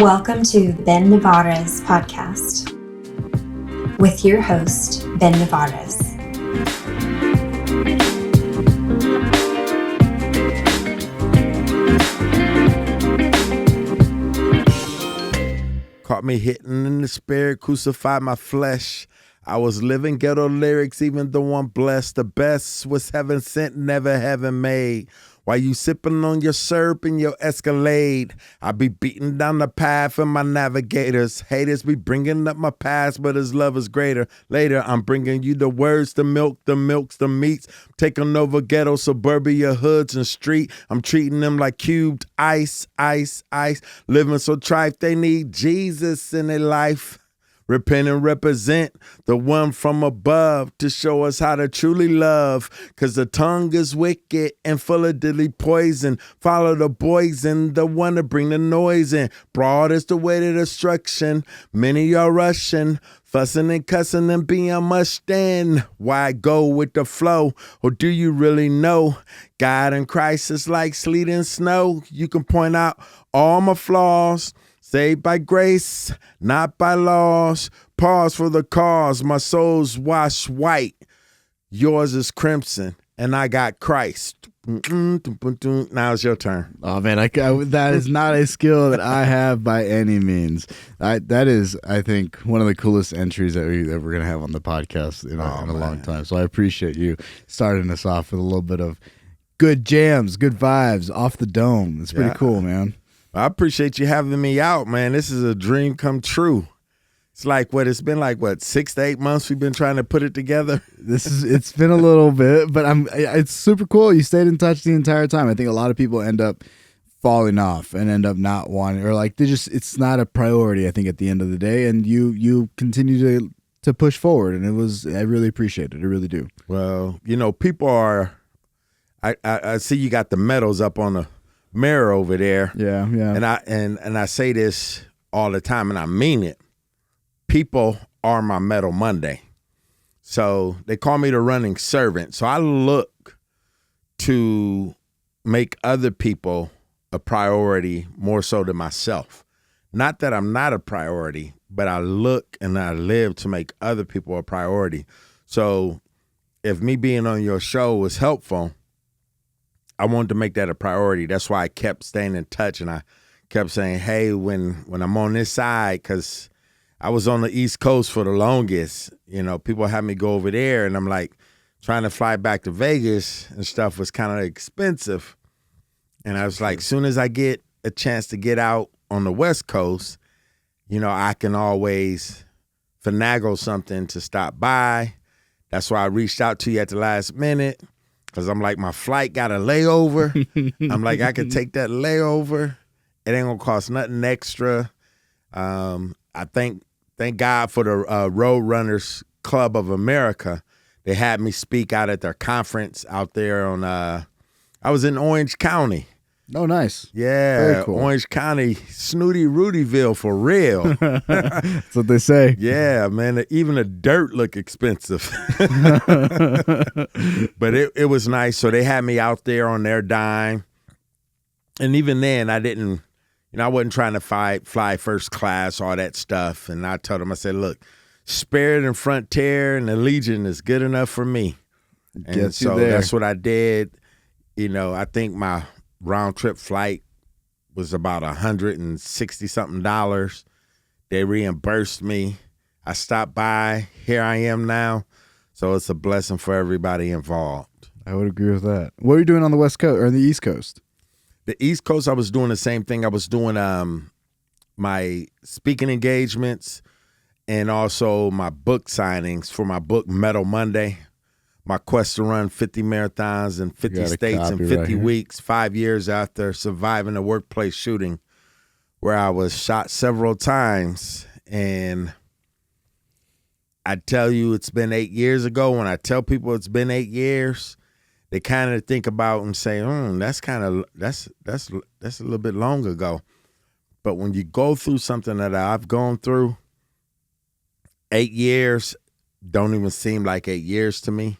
Welcome to Ben Nevares podcast with your host, Ben Nevares. Caught me hitting in the spirit, crucified my flesh. I was living ghetto lyrics, even though I'm blessed. The best was heaven sent, never heaven made. While you sipping on your syrup and your Escalade, I be beating down the path of my navigators. Haters be bringing up my past, but his love is greater. Later, I'm bringing you the words, the milk, the milks, the meats. Taking over ghetto, suburbia, hoods, and street. I'm treating them like cubed ice, ice, ice. Living so trife, they need Jesus in their life. Repent and represent the one from above to show us how to truly love. Cause the tongue is wicked and full of deadly poison. Follow the poison, the one to bring the noise in. Broad is the way to destruction. Many are rushing, fussing and cussing and being mushed in. Why go with the flow? Or do you really know? God in Christ is like sleet and snow. You can point out all my flaws. Saved by grace, not by laws. Pause for the cause. My soul's washed white. Yours is crimson, and I got Christ. Now it's your turn. Oh man, that is not a skill that I have by any means. That is, I think, one of the coolest entries that we're gonna have on the podcast in a long time. So I appreciate you starting us off with a little bit of good jams, good vibes off the dome. It's pretty cool, man. I appreciate you having me out, man. This is a dream come true. It's like it's been 6 to 8 months we've been trying to put it together. It's been a little bit, but it's super cool. You stayed in touch the entire time. I think a lot of people end up falling off and end up not wanting, or it's not a priority, I think, at the end of the day. And you continue to push forward, and I really appreciate it. I really do. Well, people are, I see you got the medals up on the mirror over there. Yeah. And I say this all the time, and I mean it. People are my Medal Monday. So they call me the running servant. So I look to make other people a priority more so than myself. Not that I'm not a priority, but I look and I live to make other people a priority. So if me being on your show was helpful, I wanted to make that a priority. That's why I kept staying in touch, and I kept saying, hey, when I'm on this side, because I was on the East Coast for the longest, people had me go over there, and I'm like, trying to fly back to Vegas and stuff was kind of expensive. And I was like, soon as I get a chance to get out on the West Coast, I can always finagle something to stop by. That's why I reached out to you at the last minute. Because I'm like, my flight got a layover. I'm like, I could take that layover. It ain't going to cost nothing extra. I thank God for the Road Runners Club of America. They had me speak out at their conference out there on, I was in Orange County. Oh, nice. Yeah, very cool. Orange County, Snooty Rudyville for real. That's what they say. Yeah, man, even the dirt looked expensive. But it was nice. So they had me out there on their dime. And even then, I didn't, I wasn't trying to fly first class, all that stuff. And I told them, I said, look, Spirit and Frontier and the Legion is good enough for me. And so that's what I did. I think my round trip flight was about $160-something. They reimbursed me. I stopped by. Here I am now. So it's a blessing for everybody involved. I would agree with that. What are you doing on the West Coast or the East Coast? The East Coast, I was doing the same thing. I was doing my speaking engagements and also my book signings for my book, Medal Monday. My quest to run 50 marathons in 50 states in 50 weeks, 5 years after surviving a workplace shooting where I was shot several times. And I tell you, it's been 8 years ago. When I tell people it's been 8 years, they kind of think about and say, that's a little bit long ago. But when you go through something that I've gone through, 8 years don't even seem like 8 years to me.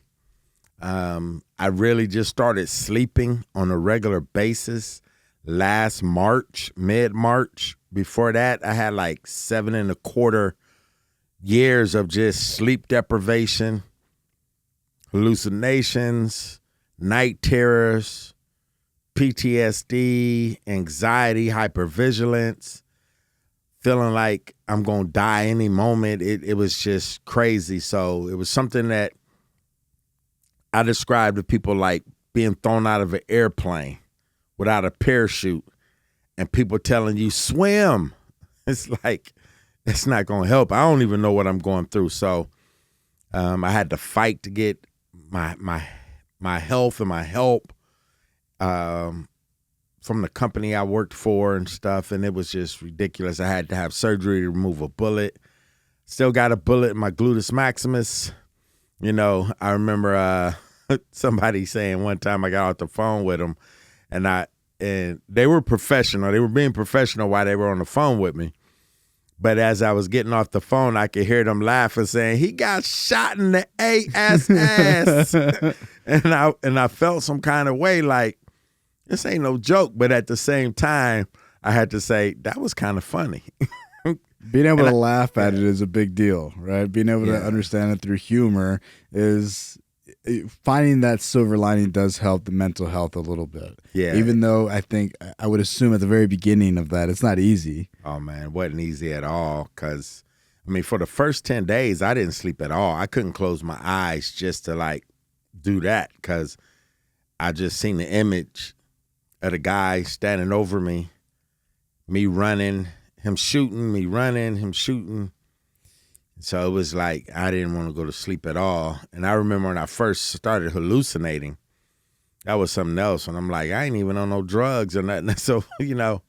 I really just started sleeping on a regular basis last March, mid-March, before that, I had like 7.25 years of just sleep deprivation, hallucinations, night terrors, PTSD, anxiety, hypervigilance, feeling like I'm going to die any moment. It was just crazy. So it was something that I described to people like being thrown out of an airplane without a parachute and people telling you, swim. It's like, it's not going to help. I don't even know what I'm going through. So I had to fight to get my health and my help from the company I worked for and stuff, and it was just ridiculous. I had to have surgery to remove a bullet. Still got a bullet in my gluteus maximus. You know, I remember somebody saying one time I got off the phone with them, and they were professional. They were being professional while they were on the phone with me. But as I was getting off the phone, I could hear them laughing, saying, "He got shot in the ass." and I felt some kind of way, like, this ain't no joke. But at the same time, I had to say, that was kind of funny. Being able to laugh at it is a big deal, right? Being able to understand it through humor is finding that silver lining does help the mental health a little bit. Yeah. Even though I would assume at the very beginning of that, it's not easy. Oh, man, it wasn't easy at all because, I mean, for the first 10 days, I didn't sleep at all. I couldn't close my eyes just to, like, do that because I just seen the image of the guy standing over me running, him shooting, me running, him shooting. So it was like I didn't want to go to sleep at all. And I remember when I first started hallucinating, that was something else. And I'm like, I ain't even on no drugs or nothing. So, you know,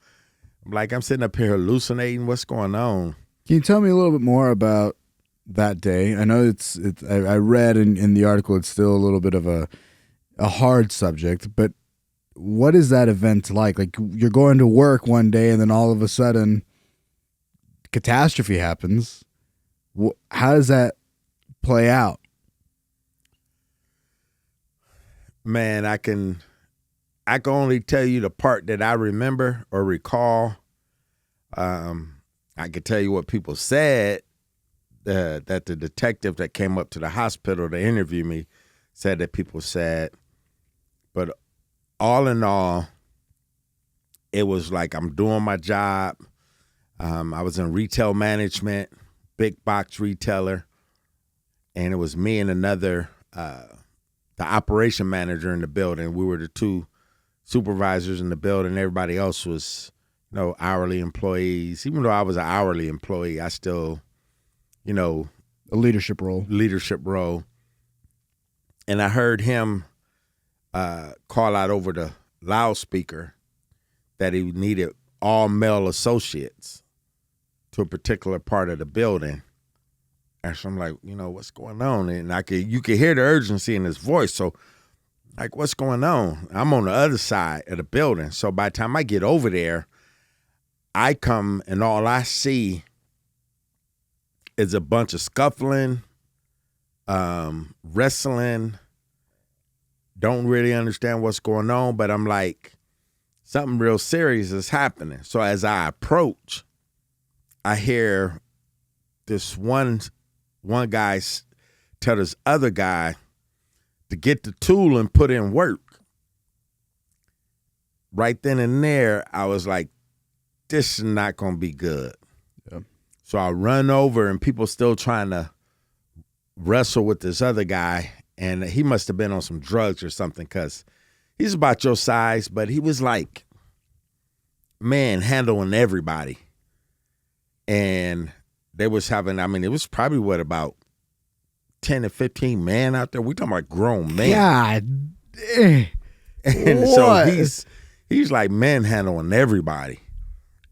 I'm like, I'm sitting up here hallucinating. What's going on? Can you tell me a little bit more about that day? I know I read in the article it's still a little bit of a hard subject, but what is that event like? Like, you're going to work one day and then all of a sudden catastrophe happens. How does that play out? Man, I can only tell you the part that I remember or recall. I could tell you what people said, that the detective that came up to the hospital to interview me said that people said. But all in all, it was like I'm doing my job. I was in retail management, big box retailer, and it was me and another, the operation manager in the building. We were the two supervisors in the building. Everybody else was, you know, hourly employees. Even though I was an hourly employee, I still, you know, a leadership role. And I heard him call out over the loudspeaker that he needed all male associates to a particular part of the building. And so I'm like, you know, what's going on? And you could hear the urgency in his voice. So, like, what's going on? I'm on the other side of the building. So by the time I get over there, I come and all I see is a bunch of scuffling, wrestling. Don't really understand what's going on, but I'm like, something real serious is happening. So as I approach, I hear this one guy tell this other guy to get the tool and put in work. Right then and there, I was like, this is not going to be good. Yep. So I run over and people still trying to wrestle with this other guy. And he must have been on some drugs or something because he's about your size, but he was like, man, handling everybody. And they was having, I mean, it was probably about 10 to 15 men out there. We talking about grown men. God. And so he's like manhandling everybody.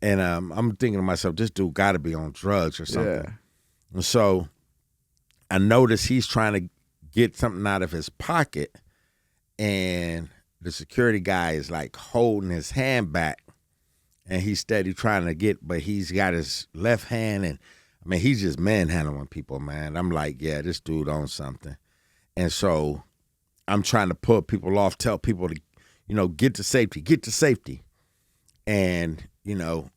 And I'm thinking to myself, this dude got to be on drugs or something. Yeah. And so I noticed he's trying to get something out of his pocket, and the security guy is like holding his hand back, and he's steady trying to get, but he's got his left hand, and I mean, he's just manhandling people, man. I'm like, yeah, this dude owns something. And so I'm trying to pull people off, tell people to, you know, get to safety. And, you know,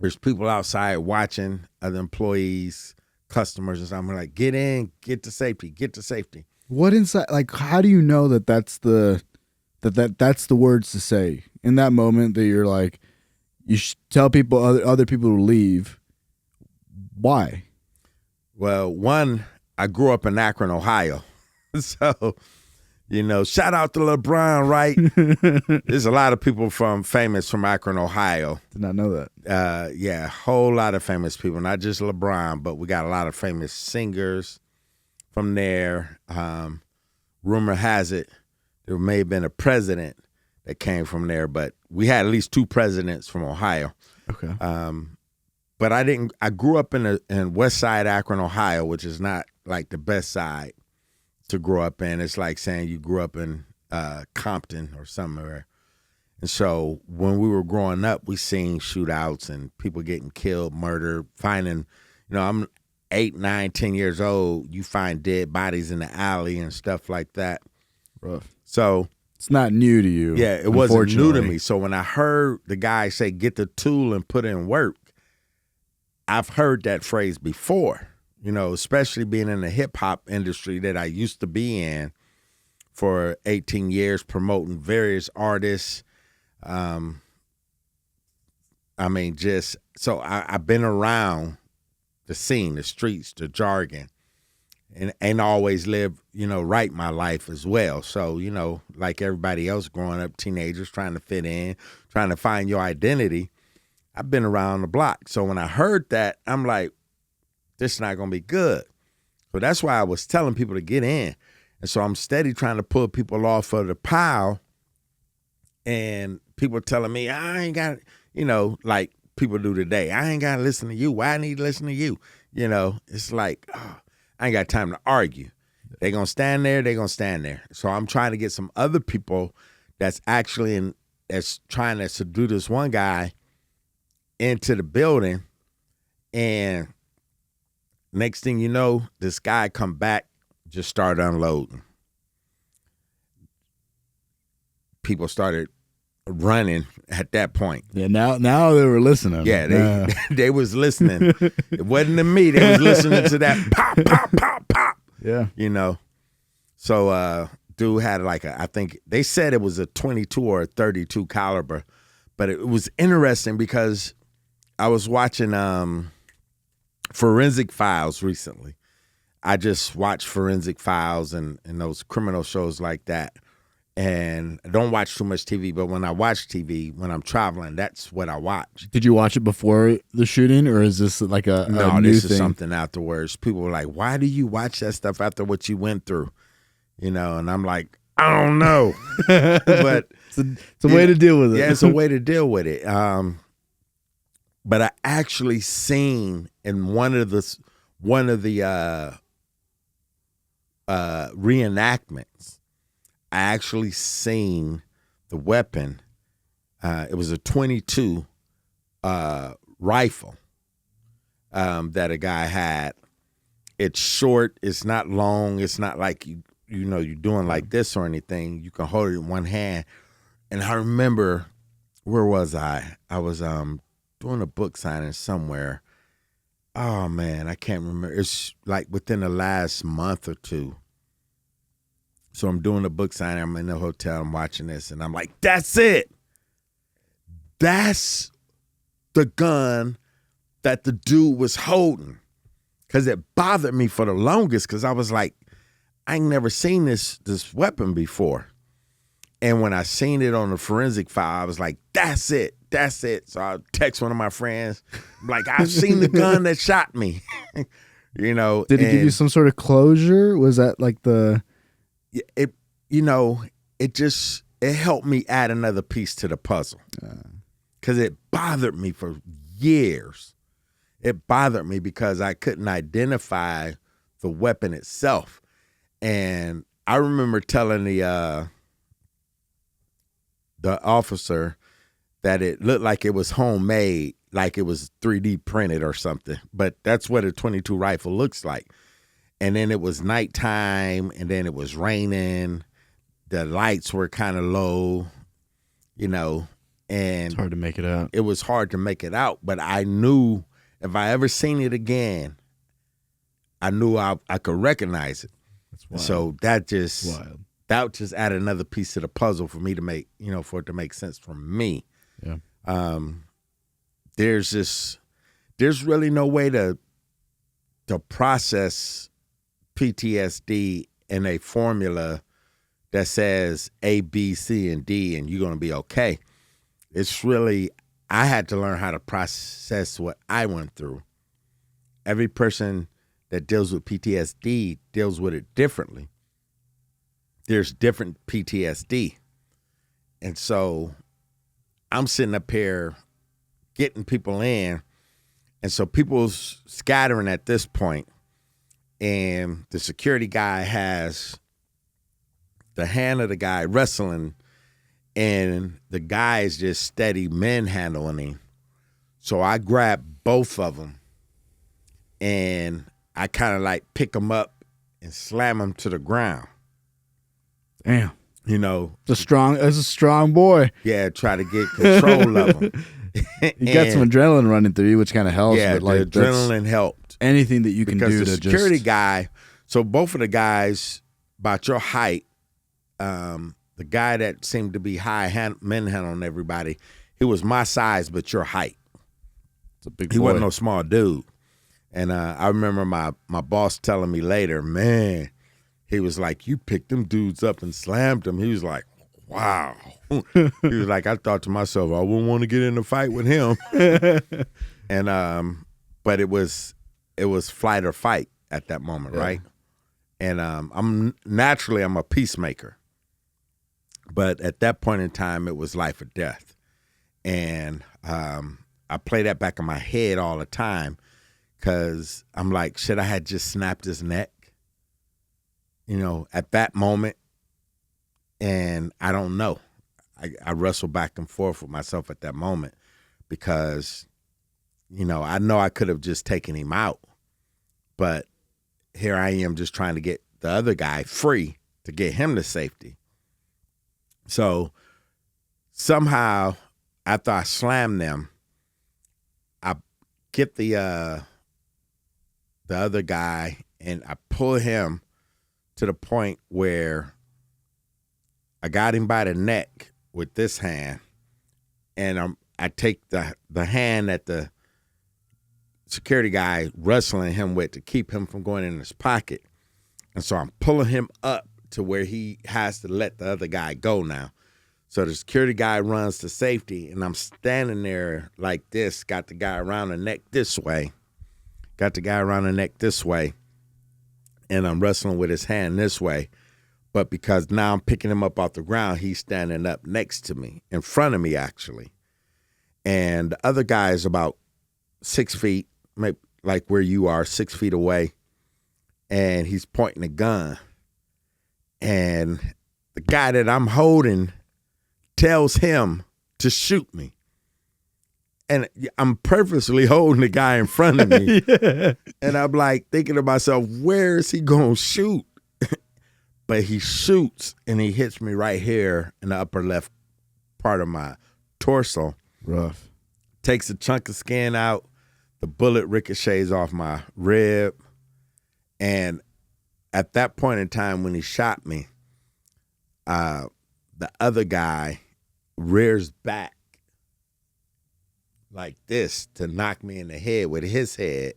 There's people outside watching, other employees, customers, and I'm like, get in, get to safety, get to safety. What inside? Like, how do you know that that's the that's the words to say in that moment that you're like, you tell people other people to leave? Why? Well, one, I grew up in Akron, Ohio, so. Shout out to LeBron, right? There's a lot of people famous from Akron, Ohio. Did not know that. Yeah, a whole lot of famous people, not just LeBron, but we got a lot of famous singers from there. Rumor has it there may have been a president that came from there, but we had at least 2 presidents from Ohio. Okay. But I grew up in West Side Akron, Ohio, which is not like the best side to grow up in. It's like saying you grew up in Compton or somewhere. And so when we were growing up, we seen shootouts and people getting killed, murdered, finding, I'm 8, 9, 10 years old. You find dead bodies in the alley and stuff like that. Rough. So it's not new to you. Yeah, it wasn't new to me. So when I heard the guy say, get the tool and put in work, I've heard that phrase before. Especially being in the hip-hop industry that I used to be in for 18 years, promoting various artists. I've been around the scene, the streets, the jargon, and ain't always lived, right my life as well. So, like everybody else growing up, teenagers trying to fit in, trying to find your identity, I've been around the block. So when I heard that, I'm like, this is not going to be good. So that's why I was telling people to get in. And so I'm steady trying to pull people off of the pile. And people telling me, I ain't got, like people do today. I ain't got to listen to you. Why I need to listen to you? It's like, I ain't got time to argue. They going to stand there. They going to stand there. So I'm trying to get some other people that's actually that's trying to subdue this one guy into the building. And next thing you know, this guy come back, just started unloading. People started running at that point. Yeah, now they were listening. Yeah, they was listening. It wasn't to me. They was listening to that pop, pop, pop, pop. Yeah. So dude had I think they said it was a 22 or a 32 caliber, but it was interesting because I was watching Forensic Files recently. I just watch Forensic Files and those criminal shows like that. And I don't watch too much TV, but when I watch TV, when I'm traveling, that's what I watch. Did you watch it before the shooting, or is this like a no? New This thing? Is something afterwards. People were like, "Why do you watch that stuff after what you went through?" And I'm like, I don't know, but it's a way to deal with it. Yeah, it's a way to deal with it. But I actually seen in one of the reenactments, I actually seen the weapon. It was a 22 rifle that a guy had. It's short. It's not long. It's not like you're doing like this or anything. You can hold it in one hand. And I remember, where was I? I was doing a book signing somewhere. Oh man, I can't remember. It's like within the last month or two. So I'm doing a book signing. I'm in the hotel. I'm watching this, and I'm like, "That's it. That's the gun that the dude was holding." Because it bothered me for the longest. Because I was like, I ain't never seen this weapon before. And when I seen it on the forensic file, I was like, "That's it. That's it." So I text one of my friends, I'm like, "I've seen the gun that shot me." Did it give you some sort of closure? Was that like the? It helped me add another piece to the puzzle because it bothered me for years. It bothered me because I couldn't identify the weapon itself. And I remember telling the officer that it looked like it was homemade, like it was 3D printed or something. But that's what a 22 rifle looks like. And then it was nighttime, and then it was raining. The lights were kind of low, And it's hard to make it out. It was hard to make it out, but I knew if I ever seen it again, I knew I could recognize it. That's wild. So that just Wild. that just added another piece to the puzzle for me to make, for it to make sense for me. Yeah. There's really no way to process PTSD in a formula that says A, B, C, and D, and you're going to be okay. It's really, I had to learn how to process what I went through. Every person that deals with PTSD deals with it differently. There's different PTSD. And so I'm sitting up here getting people in. And so people's scattering at this point, and the security guy has the hand of the guy wrestling, and the guy is just steady manhandling him. So I grab both of them, and I kind of like pick them up and slam them to the ground. Damn. That's a strong boy. Yeah, try to get control of them. You got some adrenaline running through you, which kind of helps. Yeah, but like, the adrenaline helped. Anything that you can because do the to security guy. So both of the guys about your height. The guy that seemed to be manhandling everybody, he was my size, but your height. It's a big boy. He wasn't no small dude. And I remember my boss telling me later, man, he was like, you picked them dudes up and slammed them. He was like, wow. He was like, I thought to myself, I wouldn't want to get in a fight with him. And but it was flight or fight at that moment, right? And I'm a peacemaker. But at that point in time, it was life or death. And I play that back in my head all the time because I'm like, should I have just snapped his neck? At that moment. And I don't know. I wrestle back and forth with myself at that moment because, I know I could have just taken him out. But here I am just trying to get the other guy free to get him to safety. So somehow, after I slam them, I get the other guy and I pull him to the point where I got him by the neck with this hand, and I take the hand that the security guy wrestling him with to keep him from going in his pocket. And so I'm pulling him up to where he has to let the other guy go now. So the security guy runs to safety, and I'm standing there like this, got the guy around the neck this way, and I'm wrestling with his hand this way. But because now I'm picking him up off the ground, he's standing up next to me, in front of me actually. And the other guy is about 6 feet, maybe like where you are, 6 feet away, and he's pointing a gun. And the guy that I'm holding tells him to shoot me. And I'm purposely holding the guy in front of me. Yeah. And I'm like thinking to myself, where is he going to shoot? But he shoots and he hits me right here in the upper left part of my torso. Rough. Takes a chunk of skin out. The bullet ricochets off my rib. And at that point in time when he shot me, the other guy rears back like this to knock me in the head with his head,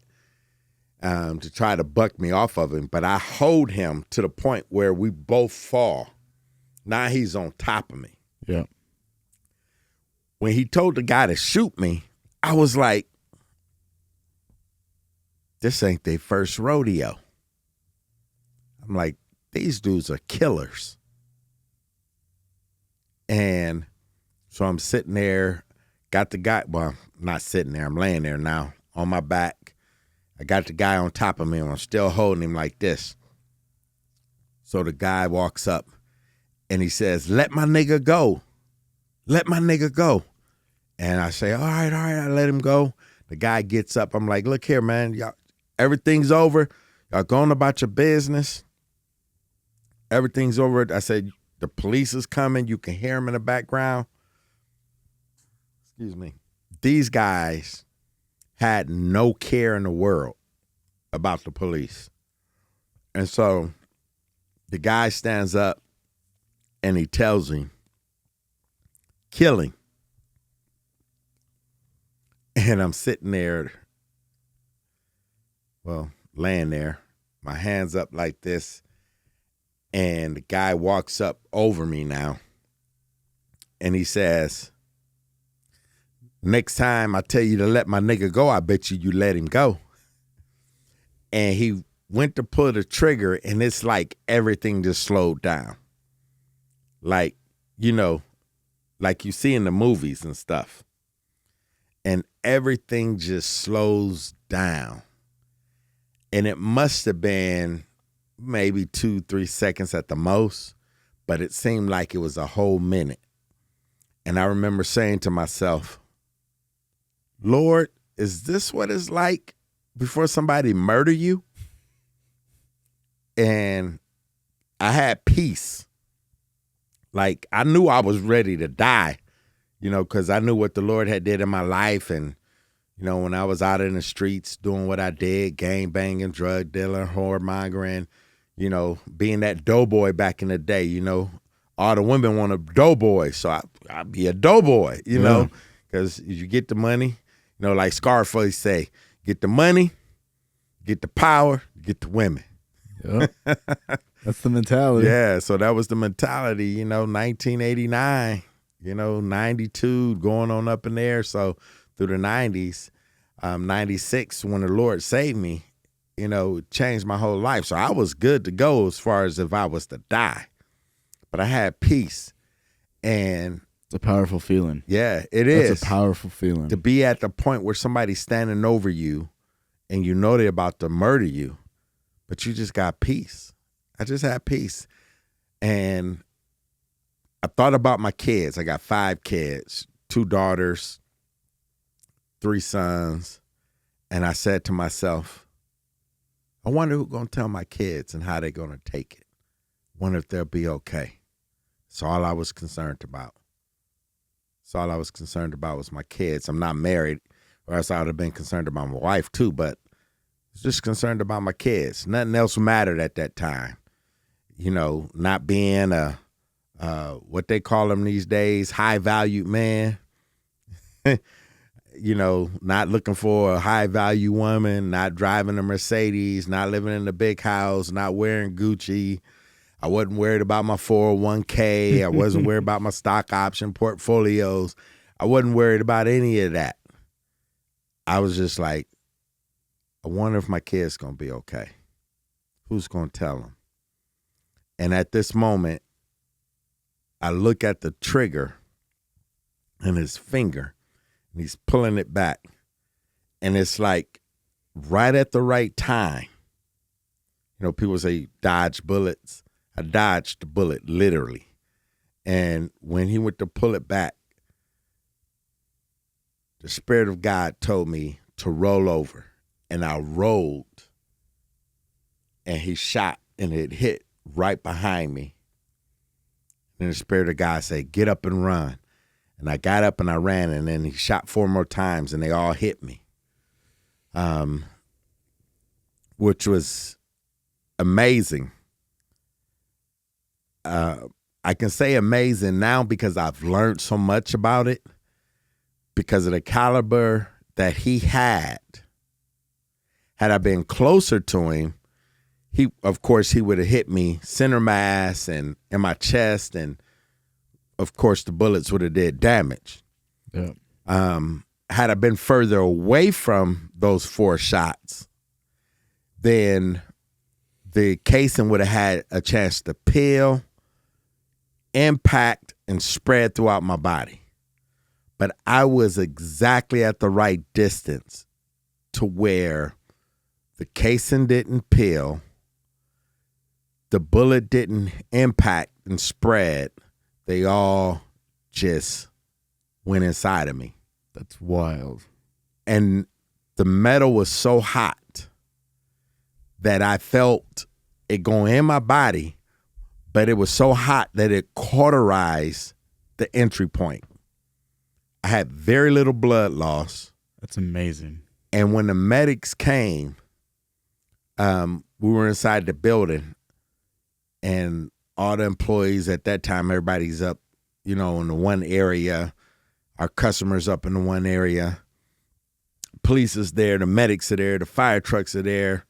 to try to buck me off of him. But I hold him to the point where we both fall. Now he's on top of me. Yeah. When he told the guy to shoot me, I was like, this ain't their first rodeo. I'm like, these dudes are killers. And so I'm sitting there, got the guy, well, not sitting there, I'm laying there now on my back. I got the guy on top of me and I'm still holding him like this. So the guy walks up and he says, let my nigga go. Let my nigga go. And I say, all right, I let him go. The guy gets up. I'm like, look here, man, y'all, everything's over. Y'all going about your business. Everything's over. I said, the police is coming. You can hear them in the background. excuse me, these guys had no care in the world about the police. And so the guy stands up and he tells him, kill him. And I'm sitting there, well, laying there, my hands up like this. And the guy walks up over me now. And he says, next time I tell you to let my nigga go, I bet you let him go. And he went to pull the trigger, and it's like everything just slowed down. Like, you know, like you see in the movies and stuff. And everything just slows down. And it must have been maybe 2-3 seconds at the most, but it seemed like it was a whole minute. And I remember saying to myself, Lord, is this what it's like before somebody murder you? And I had peace. Like, I knew I was ready to die, you know, because I knew what the Lord had did in my life. And, you know, when I was out in the streets doing what I did, gang banging, drug dealing, whoremongering, you know, being that doughboy back in the day, you know, all the women want a doughboy. So I'd be a doughboy, you know, because you get the money, you know, like Scarface say, get the money, get the power, get the women. Yep. That's the mentality. Yeah, so that was the mentality, you know, 1989, you know, 92, going on up in there. So through the 90s, 96, when the Lord saved me, you know, it changed my whole life. So I was good to go as far as if I was to die. But I had peace. And it's a powerful feeling. Yeah, it is. It's a powerful feeling. To be at the point where somebody's standing over you and you know they're about to murder you, but you just got peace. I just had peace. And I thought about my kids. I got 5 kids, 2 daughters, 3 sons. And I said to myself, I wonder who's going to tell my kids and how they're going to take it. Wonder if they'll be okay. That's all I was concerned about. That's all I was concerned about was my kids. I'm not married, or else I would have been concerned about my wife too, but I was just concerned about my kids. Nothing else mattered at that time. You know, not being a, what they call them these days, high-valued man. You know, not looking for a high-value woman, not driving a Mercedes, not living in a big house, not wearing Gucci. I wasn't worried about my 401k. I wasn't worried about my stock option portfolios. I wasn't worried about any of that. I was just like, I wonder if my kid's going to be okay. Who's going to tell them? And at this moment, I look at the trigger and his finger, and he's pulling it back. And it's like right at the right time. You know, people say dodge bullets. I dodged the bullet, literally. And when he went to pull it back, the Spirit of God told me to roll over. And I rolled. And he shot, and it hit right behind me. And the Spirit of God said, get up and run. And I got up and I ran, and then he shot 4 more times, and they all hit me. Which was amazing. I can say amazing now because I've learned so much about it, because of the caliber that he had. Had I been closer to him, of course, he would have hit me center mass and in my chest, and of course, the bullets would have did damage. Yeah. Had I been further away from those 4 shots, then the casing would have had a chance to peel, impact, and spread throughout my body. But I was exactly at the right distance to where the casing didn't peel, the bullet didn't impact and spread. They all just went inside of me. That's wild. And the metal was so hot that I felt it going in my body, but it was so hot that it cauterized the entry point. I had very little blood loss. That's amazing. And when the medics came, we were inside the building, and all the employees at that time, everybody's up, in the one area. Our customers up in the one area. Police is there. The medics are there. The fire trucks are there.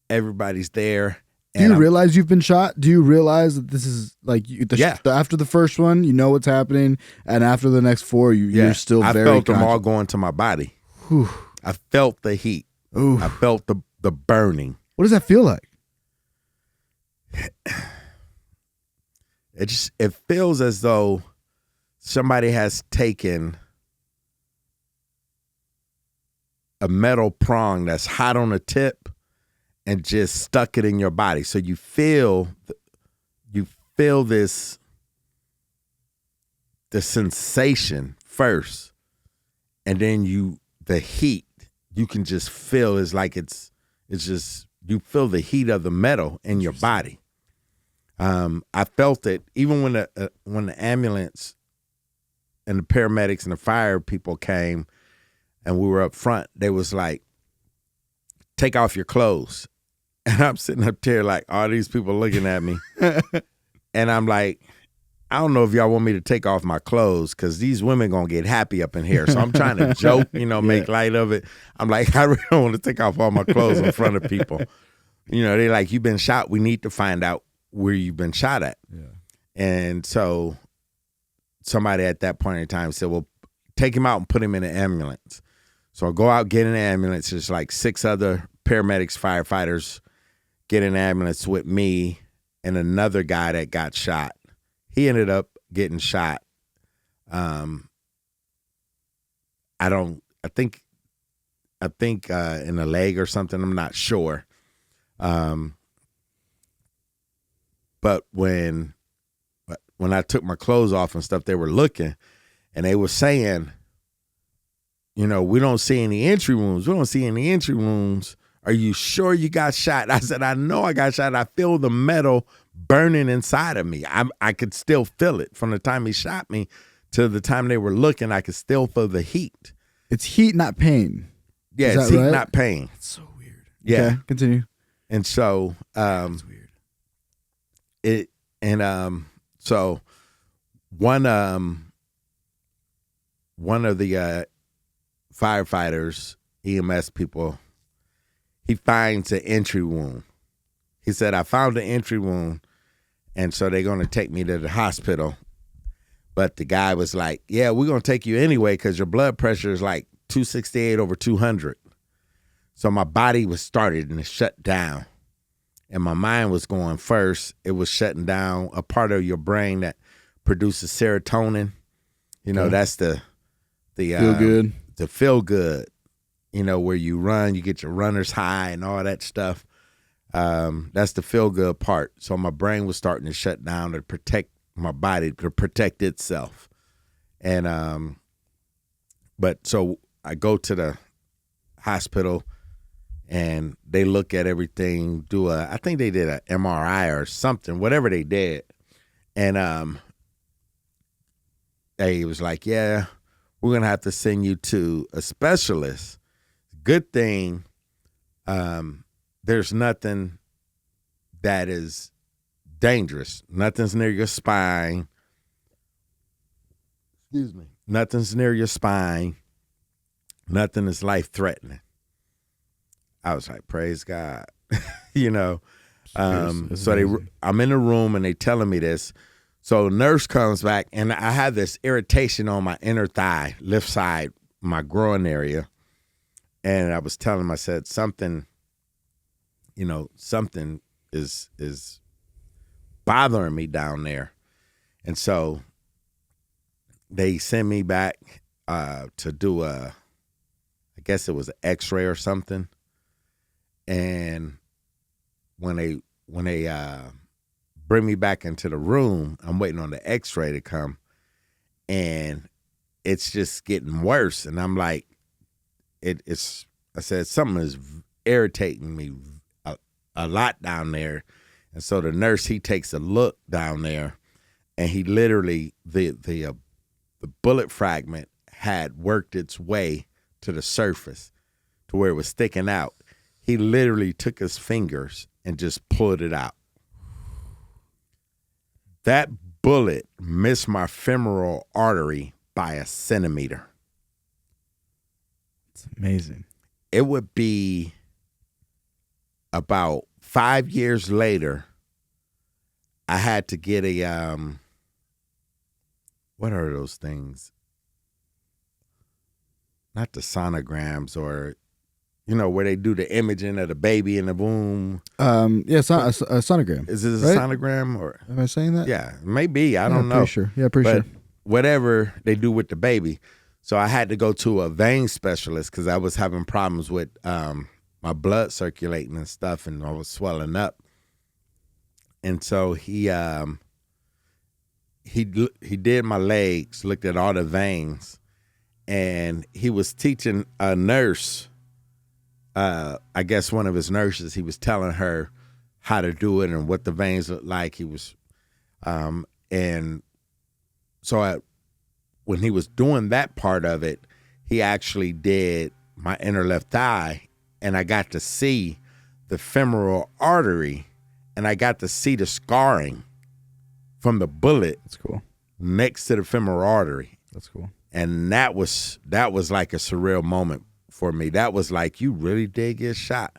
Everybody's there. Do you realize you've been shot? Do you realize that this is like after the first one, you know what's happening, and after the next 4, you're still very I felt them conscious. all going to my body. Whew. I felt the heat. Ooh. I felt the burning. What does that feel like? It feels as though somebody has taken a metal prong that's hot on the tip and just stuck it in your body. So you feel the sensation first, and then the heat you can just feel is like it's just, you feel the heat of the metal in your body. I felt it even when the ambulance and the paramedics and the fire people came and we were up front. They was like, take off your clothes. And I'm sitting up there like all these people looking at me. And I'm like, I don't know if y'all want me to take off my clothes because these women going to get happy up in here. So I'm trying to joke, make light of it. I'm like, I really don't want to take off all my clothes in front of people. They like, you've been shot. We need to find out where you've been shot at. Yeah. And so somebody at that point in time said, well, take him out and put him in an ambulance. So I go out, get in an ambulance. There's like 6 other paramedics, firefighters get in an ambulance with me and another guy that got shot. He ended up getting shot. I think in the leg or something. I'm not sure. But when I took my clothes off and stuff, they were looking and they were saying, we don't see any entry wounds. We don't see any entry wounds. Are you sure you got shot? I said, I know I got shot. I feel the metal burning inside of me. I could still feel it from the time he shot me to the time they were looking. I could still feel the heat. It's heat, not pain. Yeah, it's heat, not pain. It's so weird. Yeah. Okay, continue. And so, That's weird. So one of the firefighters, EMS people, he finds an entry wound. He said, I found an entry wound, and so they're going to take me to the hospital. But the guy was like, yeah, we're going to take you anyway because your blood pressure is like 268 over 200. So my body was started and it shut down. And my mind was going first. It was shutting down a part of your brain that produces serotonin. That's the feel good. The feel good. Where you run, you get your runner's high and all that stuff. That's the feel good part. So my brain was starting to shut down to protect my body, to protect itself. And but so I go to the hospital. And they look at everything, I think they did an MRI or something, whatever they did. And they was like, yeah, we're going to have to send you to a specialist. Good thing there's nothing that is dangerous. Nothing's near your spine. Excuse me. Nothing's near your spine. Nothing is life-threatening. I was like, praise God, So I'm in the room and they telling me this. So the nurse comes back and I have this irritation on my inner thigh, left side, my groin area. And I was telling him, I said, something is bothering me down there. And so they sent me back to do I guess it was an x-ray or something. And when they bring me back into the room, I'm waiting on the x-ray to come, and it's just getting worse. And I'm like, I said, something is irritating me a lot down there. And so the nurse, he takes a look down there, and he literally, the bullet fragment had worked its way to the surface to where it was sticking out. He literally took his fingers and just pulled it out. That bullet missed my femoral artery by a centimeter. It's amazing. It would be about 5 years later, I had to get a, what are those things? Not the sonograms, or, where they do the imaging of the baby in the womb. Yeah, a sonogram. Is it a right? sonogram? Or am I saying that? Yeah, maybe. I don't know. Pretty sure. Yeah, pretty sure. Whatever they do with the baby. So I had to go to a vein specialist because I was having problems with my blood circulating and stuff, and I was swelling up. And so he did my legs, looked at all the veins, and he was teaching a nurse, I guess one of his nurses, he was telling her how to do it and what the veins look like. He was, and so when he was doing that part of it, he actually did my inner left thigh, and I got to see the femoral artery, and I got to see the scarring from the bullet. That's cool. Next to the femoral artery. That's cool. And that was like a surreal moment for me. That was like, you really did get shot.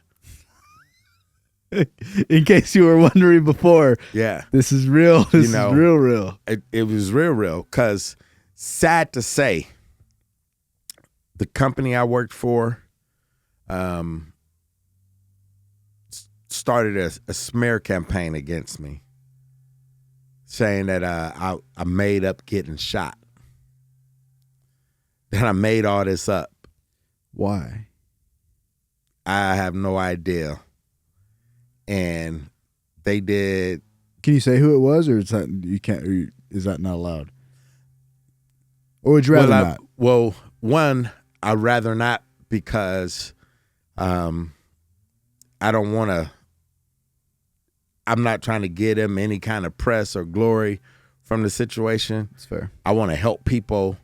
In case you were wondering before. Yeah. This is real. This is real. It was real. Because sad to say, the company I worked for started a smear campaign against me, saying that I made up getting shot. That I made all this up. Why? I have no idea. And they did. Can you say who it was, or is that you can't? Or is that not allowed? Or would you rather not? Well, one, I'd rather not, because I don't want to. I'm not trying to get him any kind of press or glory from the situation. That's fair. I want to help people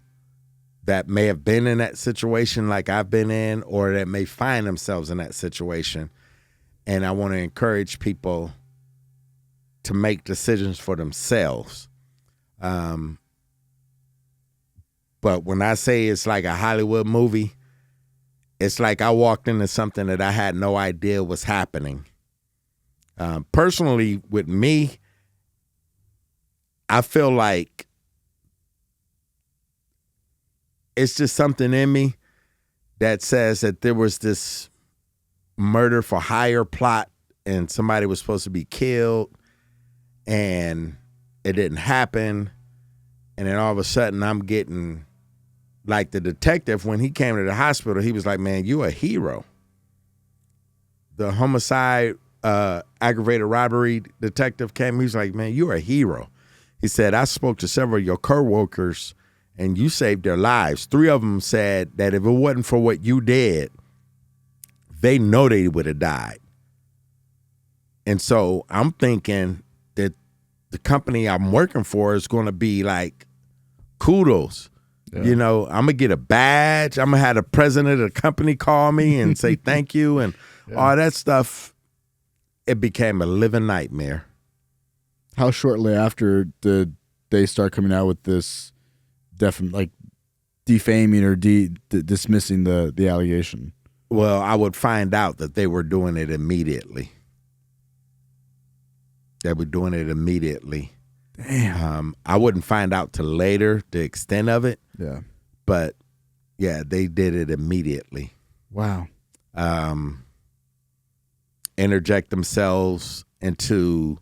that may have been in that situation like I've been in, or that may find themselves in that situation. And I want to encourage people to make decisions for themselves. But when I say it's like a Hollywood movie, it's like I walked into something that I had no idea was happening. Personally, with me, I feel like it's just something in me that says that there was this murder for hire plot, and somebody was supposed to be killed, and it didn't happen. And then all of a sudden I'm getting, like the detective, when he came to the hospital, he was like, man, you a hero. The homicide, aggravated robbery detective came. He was like, man, you're a hero. He said, I spoke to several of your coworkers and you saved their lives. 3 of them said that if it wasn't for what you did, they know they would have died. And so I'm thinking that the company I'm working for is going to be like, kudos. Yeah. I'm going to get a badge. I'm going to have the president of the company call me and say thank you and all that stuff. It became a living nightmare. How shortly after did they start coming out with this defaming or dismissing the allegation? Well, I would find out that they were doing it immediately. They were doing it immediately. Damn. I wouldn't find out till later the extent of it. Yeah. But yeah, they did it immediately. Wow. Interject themselves into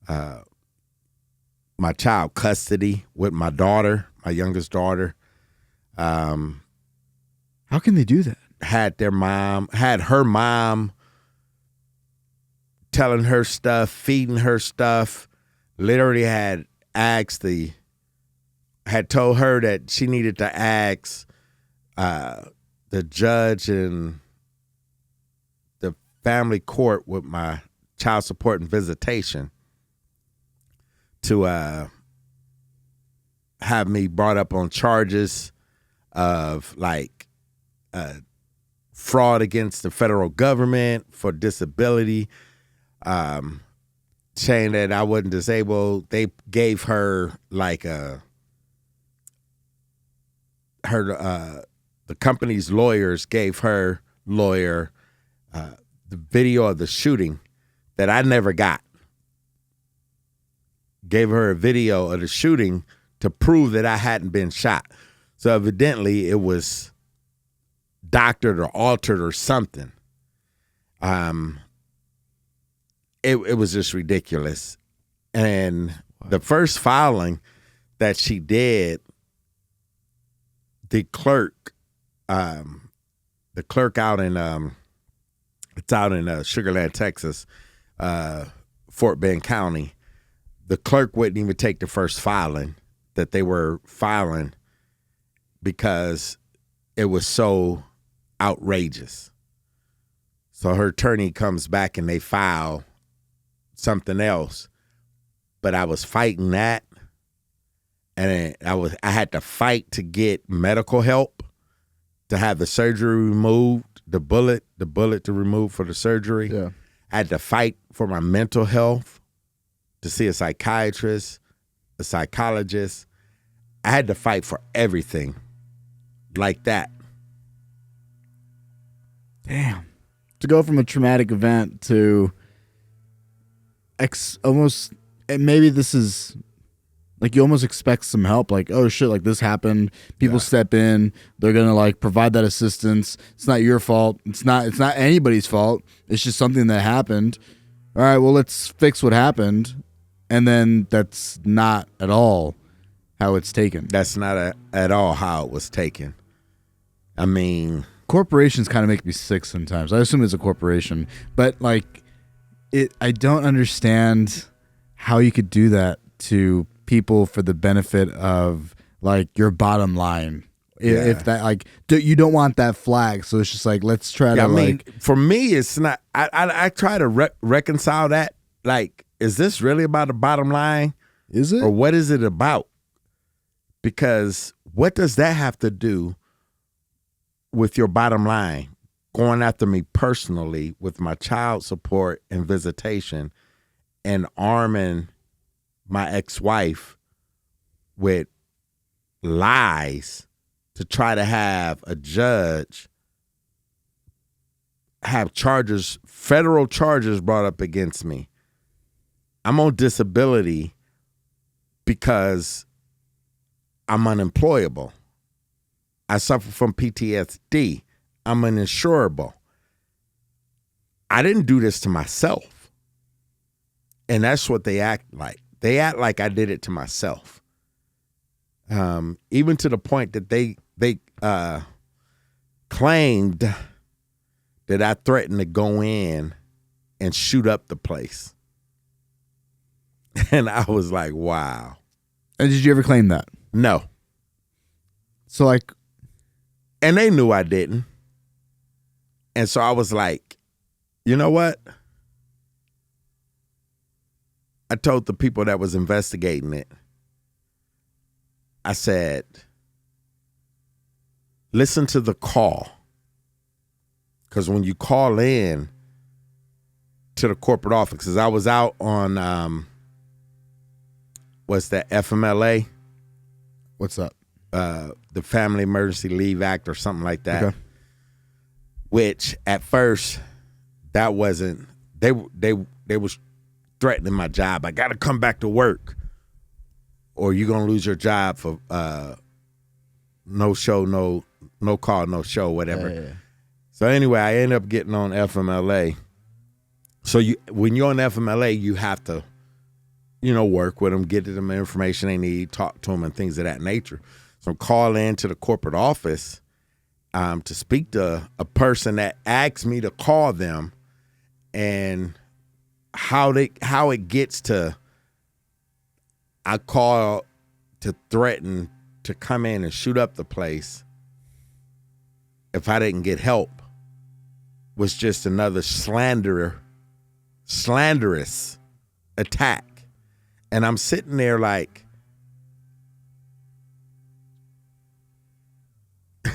my child custody with my daughter, my youngest daughter. How can they do that? Had her mom telling her stuff, feeding her stuff, literally had told her that she needed to ask the judge and the family court with my child support and visitation to have me brought up on charges of like fraud against the federal government for disability, saying that I wasn't disabled. They gave her like the company's lawyers gave her lawyer the video of the shooting that I never got. Gave her a video of the shooting to prove that I hadn't been shot. So evidently it was doctored or altered or something. It was just ridiculous. And the first filing that she did, the clerk out in it's out in Sugar Land, Texas, Fort Bend County. The clerk wouldn't even take the first filing that they were filing because it was so outrageous. So her attorney comes back and they file something else, but I was fighting that, and I had to fight to get medical help to have the surgery removed, the bullet to remove for the surgery. Yeah. I had to fight for my mental health, to see a psychiatrist, a psychologist. I had to fight for everything like that. Damn. To go from a traumatic event to almost, and maybe this is like you almost expect some help, like, oh shit, like this happened, people step in, they're gonna like provide that assistance. It's not your fault, it's not anybody's fault, it's just something that happened. All right, well, let's fix what happened. And then that's not at all how it's taken. That's not at all how it was taken. I mean, corporations kind of make me sick sometimes. I assume it's a corporation, but like I don't understand how you could do that to people for the benefit of like your bottom line. Yeah. If that like you don't want that flag, so it's just like let's try to. I mean, for me, it's not. I try to reconcile that. Like, is this really about the bottom line? Is it, or what is it about? Because what does that have to do with your bottom line? Going after me personally with my child support and visitation, and arming my ex-wife with lies to try to have a judge have charges, federal charges brought up against me. I'm on disability because I'm unemployable. I suffer from PTSD. I'm uninsurable. I didn't do this to myself. And that's what they act like. They act like I did it to myself. Even to the point that they claimed that I threatened to go in and shoot up the place. And I was like, wow. And did you ever claim that? No. So like, and they knew I didn't. And so I was like, you know what? I told the people that was investigating it, I said, listen to the call. Because when you call in to the corporate office, because I was out on, what's that, FMLA? What's up? The Family Emergency Leave Act or something like that. Okay. Which at first, that wasn't, they was threatening my job. I got to come back to work or you're going to lose your job for no show, no call, no show, whatever. Yeah. So anyway, I ended up getting on FMLA. So when you're on FMLA, you have to, work with them, get them the information they need, talk to them and things of that nature. So call in to the corporate office to speak to a person that asked me to call them, and how it gets to, I call to threaten to come in and shoot up the place if I didn't get help, was just another slanderous attack. And I'm sitting there like,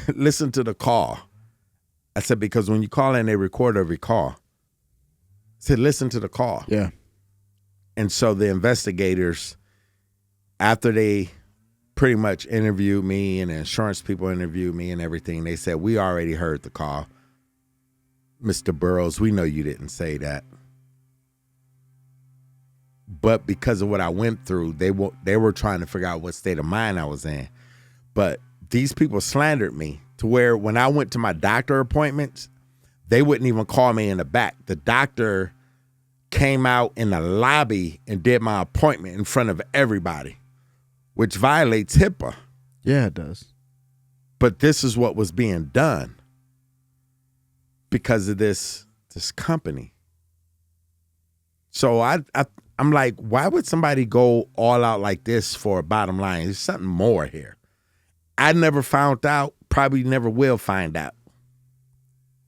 listen to the call. I said, because when you call in, they record every call. I said, listen to the call. Yeah. And so the investigators, after they pretty much interviewed me and the insurance people interviewed me and everything, they said, we already heard the call. Mr. Burros, we know you didn't say that. But because of what I went through, they were trying to figure out what state of mind I was in. But these people slandered me to where when I went to my doctor appointments, they wouldn't even call me in the back. The doctor came out in the lobby and did my appointment in front of everybody, which violates HIPAA. Yeah, it does. But this is what was being done because of this company. So I'm like, why would somebody go all out like this for a bottom line? There's something more here. I never found out, probably never will find out.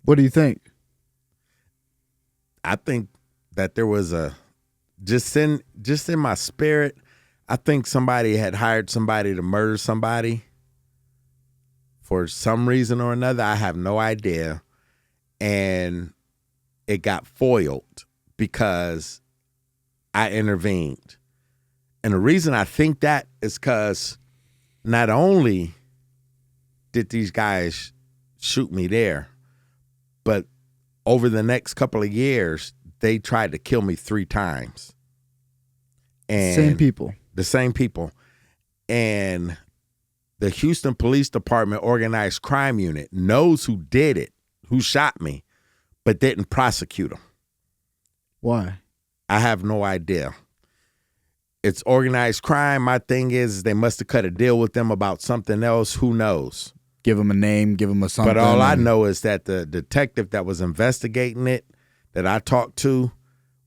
What do you think? I think that there was just in my spirit, I think somebody had hired somebody to murder somebody for some reason or another. I have no idea. And it got foiled because I intervened. And the reason I think that is because not only did these guys shoot me there, but over the next couple of years, they tried to kill me 3 times. And same people. The same people. And the Houston Police Department Organized Crime Unit knows who did it, who shot me, but didn't prosecute them. Why? I have no idea. It's organized crime. My thing is they must have cut a deal with them about something else. Who knows? Give them a name, give them a something. But all I know is that the detective that was investigating it, that I talked to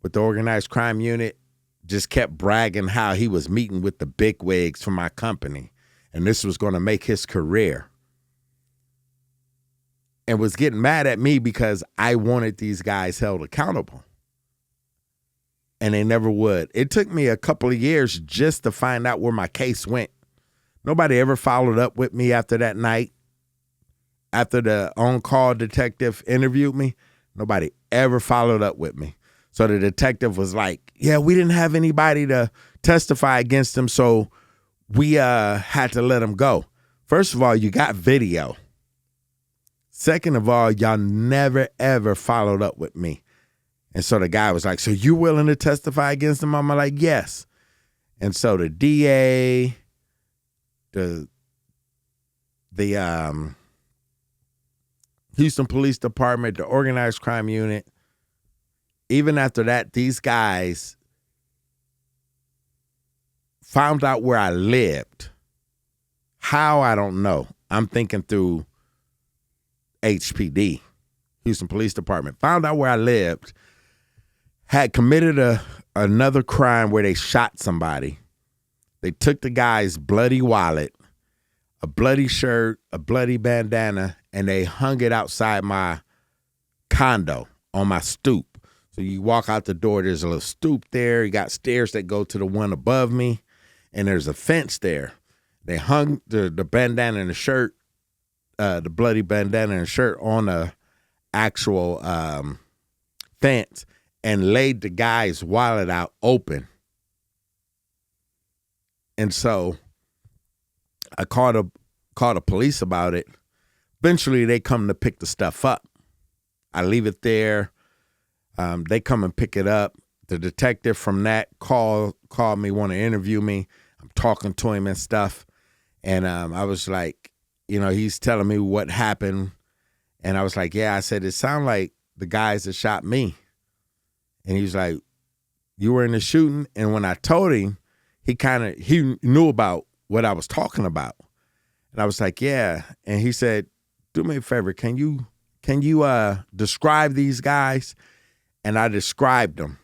with the organized crime unit, just kept bragging how he was meeting with the bigwigs from my company, and this was going to make his career. And was getting mad at me because I wanted these guys held accountable. And they never would. It took me a couple of years just to find out where my case went. Nobody ever followed up with me after that night. After the on-call detective interviewed me, nobody ever followed up with me. So the detective was like, yeah, we didn't have anybody to testify against him, so we had to let him go. First of all, you got video. Second of all, y'all never, ever followed up with me. And so the guy was like, so you willing to testify against him? I'm like, yes. And so the DA, the Houston Police Department, the Organized Crime Unit, even after that, these guys found out where I lived. How, I don't know. I'm thinking through HPD, Houston Police Department. Found out where I lived. Had committed another crime where they shot somebody. They took the guy's bloody wallet, a bloody shirt, a bloody bandana, and they hung it outside my condo on my stoop. So you walk out the door, there's a little stoop there. You got stairs that go to the one above me, and there's a fence there. They hung the bandana and the shirt, the bloody bandana and shirt on the actual fence, and laid the guy's wallet out open. And so I called the police about it. Eventually, they come to pick the stuff up. I leave it there. They come and pick it up. The detective from that called me, want to interview me. I'm talking to him and stuff. And I was like, he's telling me what happened. And I was like, yeah. I said, it sounded like the guys that shot me. And he was like, you were in the shooting? And when I told him, he knew about what I was talking about. And I was like, yeah. And he said, do me a favor. Can you describe these guys? And I described them.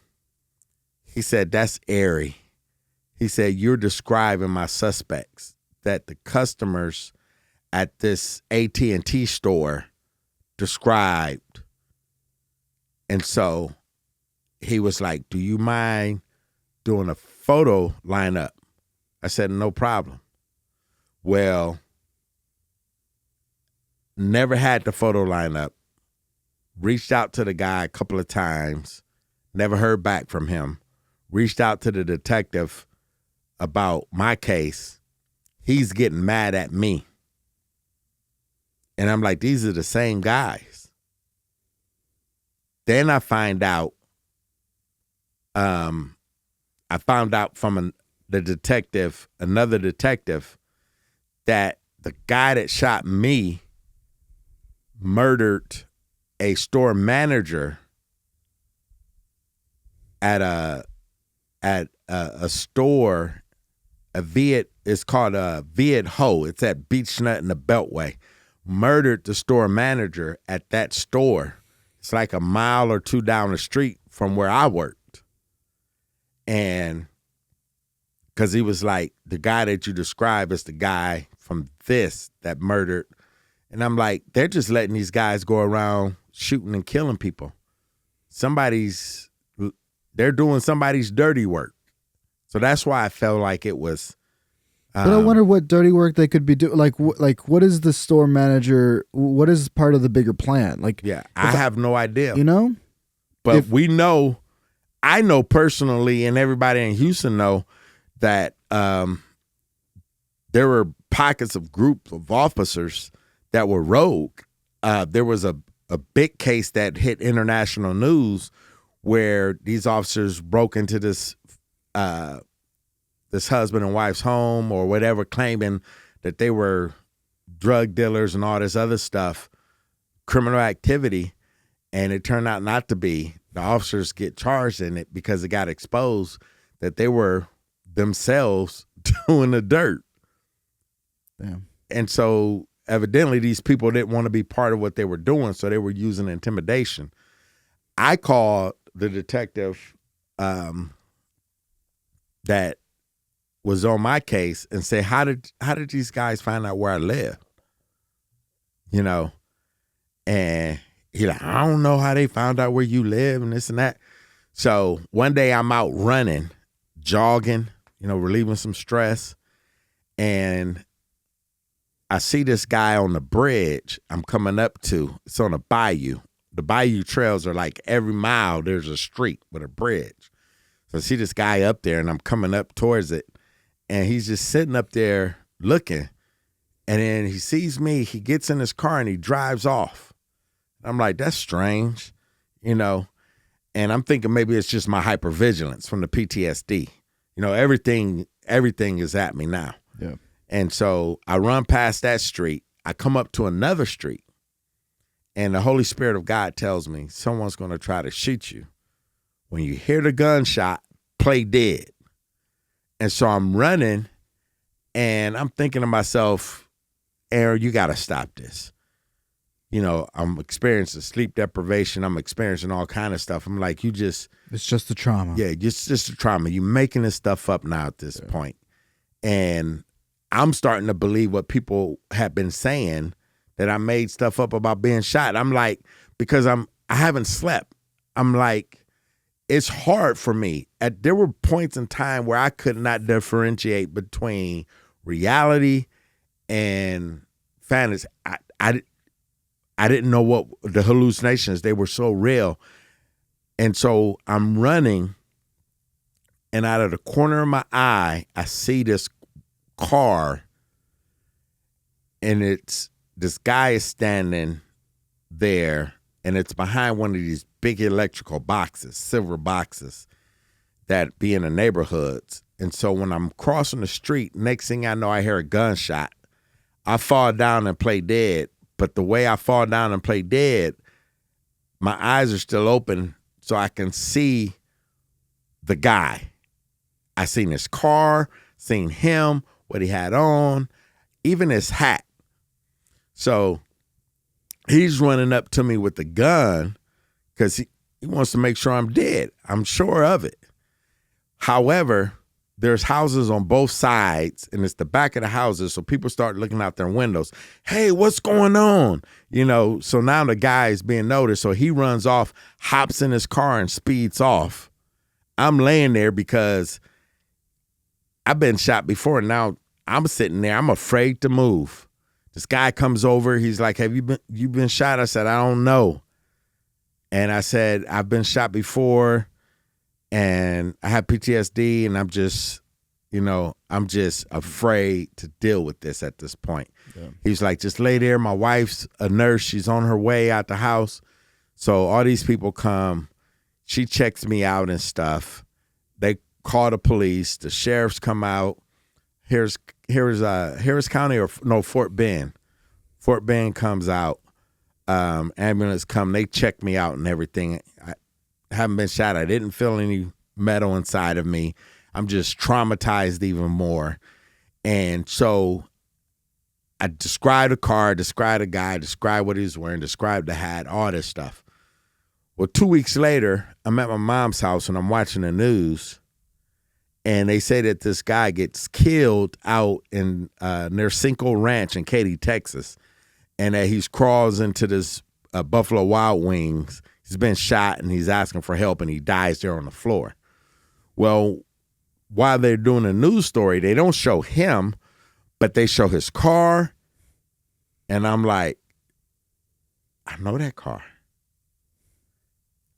He said, that's airy. He said, you're describing my suspects that the customers at this AT&T store described. And so he was like, do you mind doing a photo lineup? I said, no problem. Well, never had the photo lineup, reached out to the guy a couple of times, never heard back from him, reached out to the detective about my case. He's getting mad at me. And I'm like, these are the same guys. Then I find out, from the detective, another detective, that the guy that shot me murdered a store manager at a store. It's called a Viet Ho. It's at Beach Nut in the Beltway. Murdered the store manager at that store. It's like a mile or two down the street from where I worked. And because he was like, the guy that you describe is the guy from this that murdered. And I'm like, they're just letting these guys go around shooting and killing people. They're doing somebody's dirty work. So that's why I felt like it was. But I wonder what dirty work they could be doing. Like what is the store manager? What is part of the bigger plan? Like, yeah, I have no idea. You know, but I know personally, and everybody in Houston know that there were pockets of group of officers that were rogue. There was a big case that hit international news where these officers broke into this husband and wife's home or whatever, claiming that they were drug dealers and all this other stuff, criminal activity, and it turned out not to be. The officers get charged in it because it got exposed that they were themselves doing the dirt. Damn. And so evidently these people didn't want to be part of what they were doing, so they were using intimidation. I called the detective that was on my case and say, how did these guys find out where I live? You know, and he like, I don't know how they found out where you live and this and that. So one day I'm out running, jogging, relieving some stress, and I see this guy on the bridge I'm coming up to. It's on a bayou. The bayou trails are like every mile there's a street with a bridge. So I see this guy up there and I'm coming up towards it. And he's just sitting up there looking. And then he sees me. He gets in his car and he drives off. I'm like, that's strange, And I'm thinking maybe it's just my hypervigilance from the PTSD. Everything is at me now. Yeah. And so I run past that street. I come up to another street. And the Holy Spirit of God tells me someone's going to try to shoot you. When you hear the gunshot, play dead. And so I'm running, and I'm thinking to myself, Aaron, you got to stop this. I'm experiencing sleep deprivation. I'm experiencing all kind of stuff. I'm like, it's just the trauma. Yeah, it's just the trauma. You're making this stuff up now at this point. And I'm starting to believe what people have been saying, that I made stuff up about being shot. I'm like, because I haven't slept. I'm like, it's hard for me. There were points in time where I could not differentiate between reality and fantasy. I didn't know what the hallucinations, they were so real. And so I'm running, and out of the corner of my eye, I see this car, and this guy is standing there, and it's behind one of these big electrical boxes, silver boxes that be in the neighborhoods. And so when I'm crossing the street, next thing I know, I hear a gunshot. I fall down and play dead. But the way I fall down and play dead, my eyes are still open so I can see the guy. I seen his car, seen him, what he had on, even his hat. So he's running up to me with the gun because he wants to make sure I'm dead. I'm sure of it. However, there's houses on both sides, and it's the back of the houses, so people start looking out their windows. Hey, what's going on? So now the guy is being noticed, so he runs off, hops in his car, and speeds off. I'm laying there because I've been shot before, and now I'm sitting there. I'm afraid to move. This guy comes over. He's like, have you been shot? I said, I don't know. And I said, I've been shot before and I have PTSD and I'm just afraid to deal with this at this point. Yeah. He was like, just lay there. My wife's a nurse. She's on her way out the house. So all these people come. She checks me out and stuff. They call the police. The sheriffs come out. Harris County Fort Bend. Fort Bend comes out. Ambulance come. They check me out and everything. I haven't been shot. I didn't feel any metal inside of me. I'm just traumatized even more. And so I described the car, described the guy, described what he was wearing, described the hat, all this stuff. Well, 2 weeks later, I'm at my mom's house and I'm watching the news. And they say that this guy gets killed out in near Cinco Ranch in Katy, Texas. And that he crawls into this Buffalo Wild Wings. He's been shot and he's asking for help and he dies there on the floor. Well, while they're doing a news story, they don't show him, but they show his car. And I'm like, I know that car.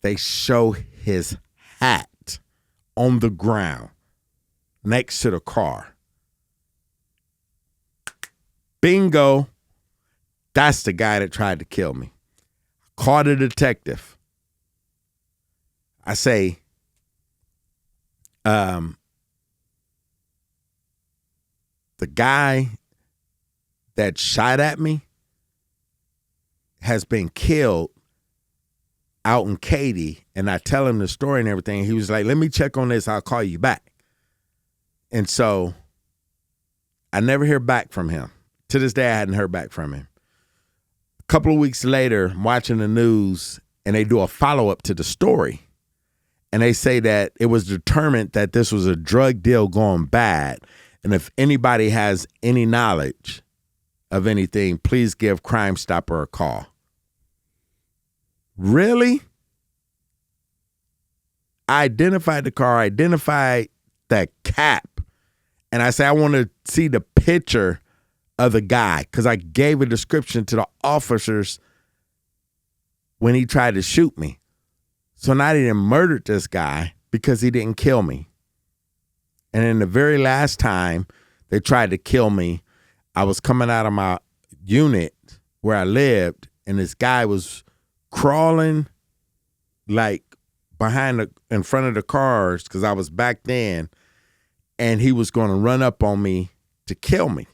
They show his hat on the ground next to the car. Bingo. That's the guy that tried to kill me. Call the detective. I say, the guy that shot at me has been killed out in Katy, and I tell him the story and everything. He was like, let me check on this. I'll call you back. And so I never hear back from him. To this day, I hadn't heard back from him. A couple of weeks later, I'm watching the news, and they do a follow-up to the story. And they say that it was determined that this was a drug deal going bad. And if anybody has any knowledge of anything, please give Crime Stopper a call. Really? I identified the car, identified that cap. And I say, I want to see the picture of the guy because I gave a description to the officers when he tried to shoot me. So now they done murdered this guy because he didn't kill me. And then the very last time they tried to kill me, I was coming out of my unit where I lived, and this guy was crawling like in front of the cars because I was back then, and he was going to run up on me to kill me.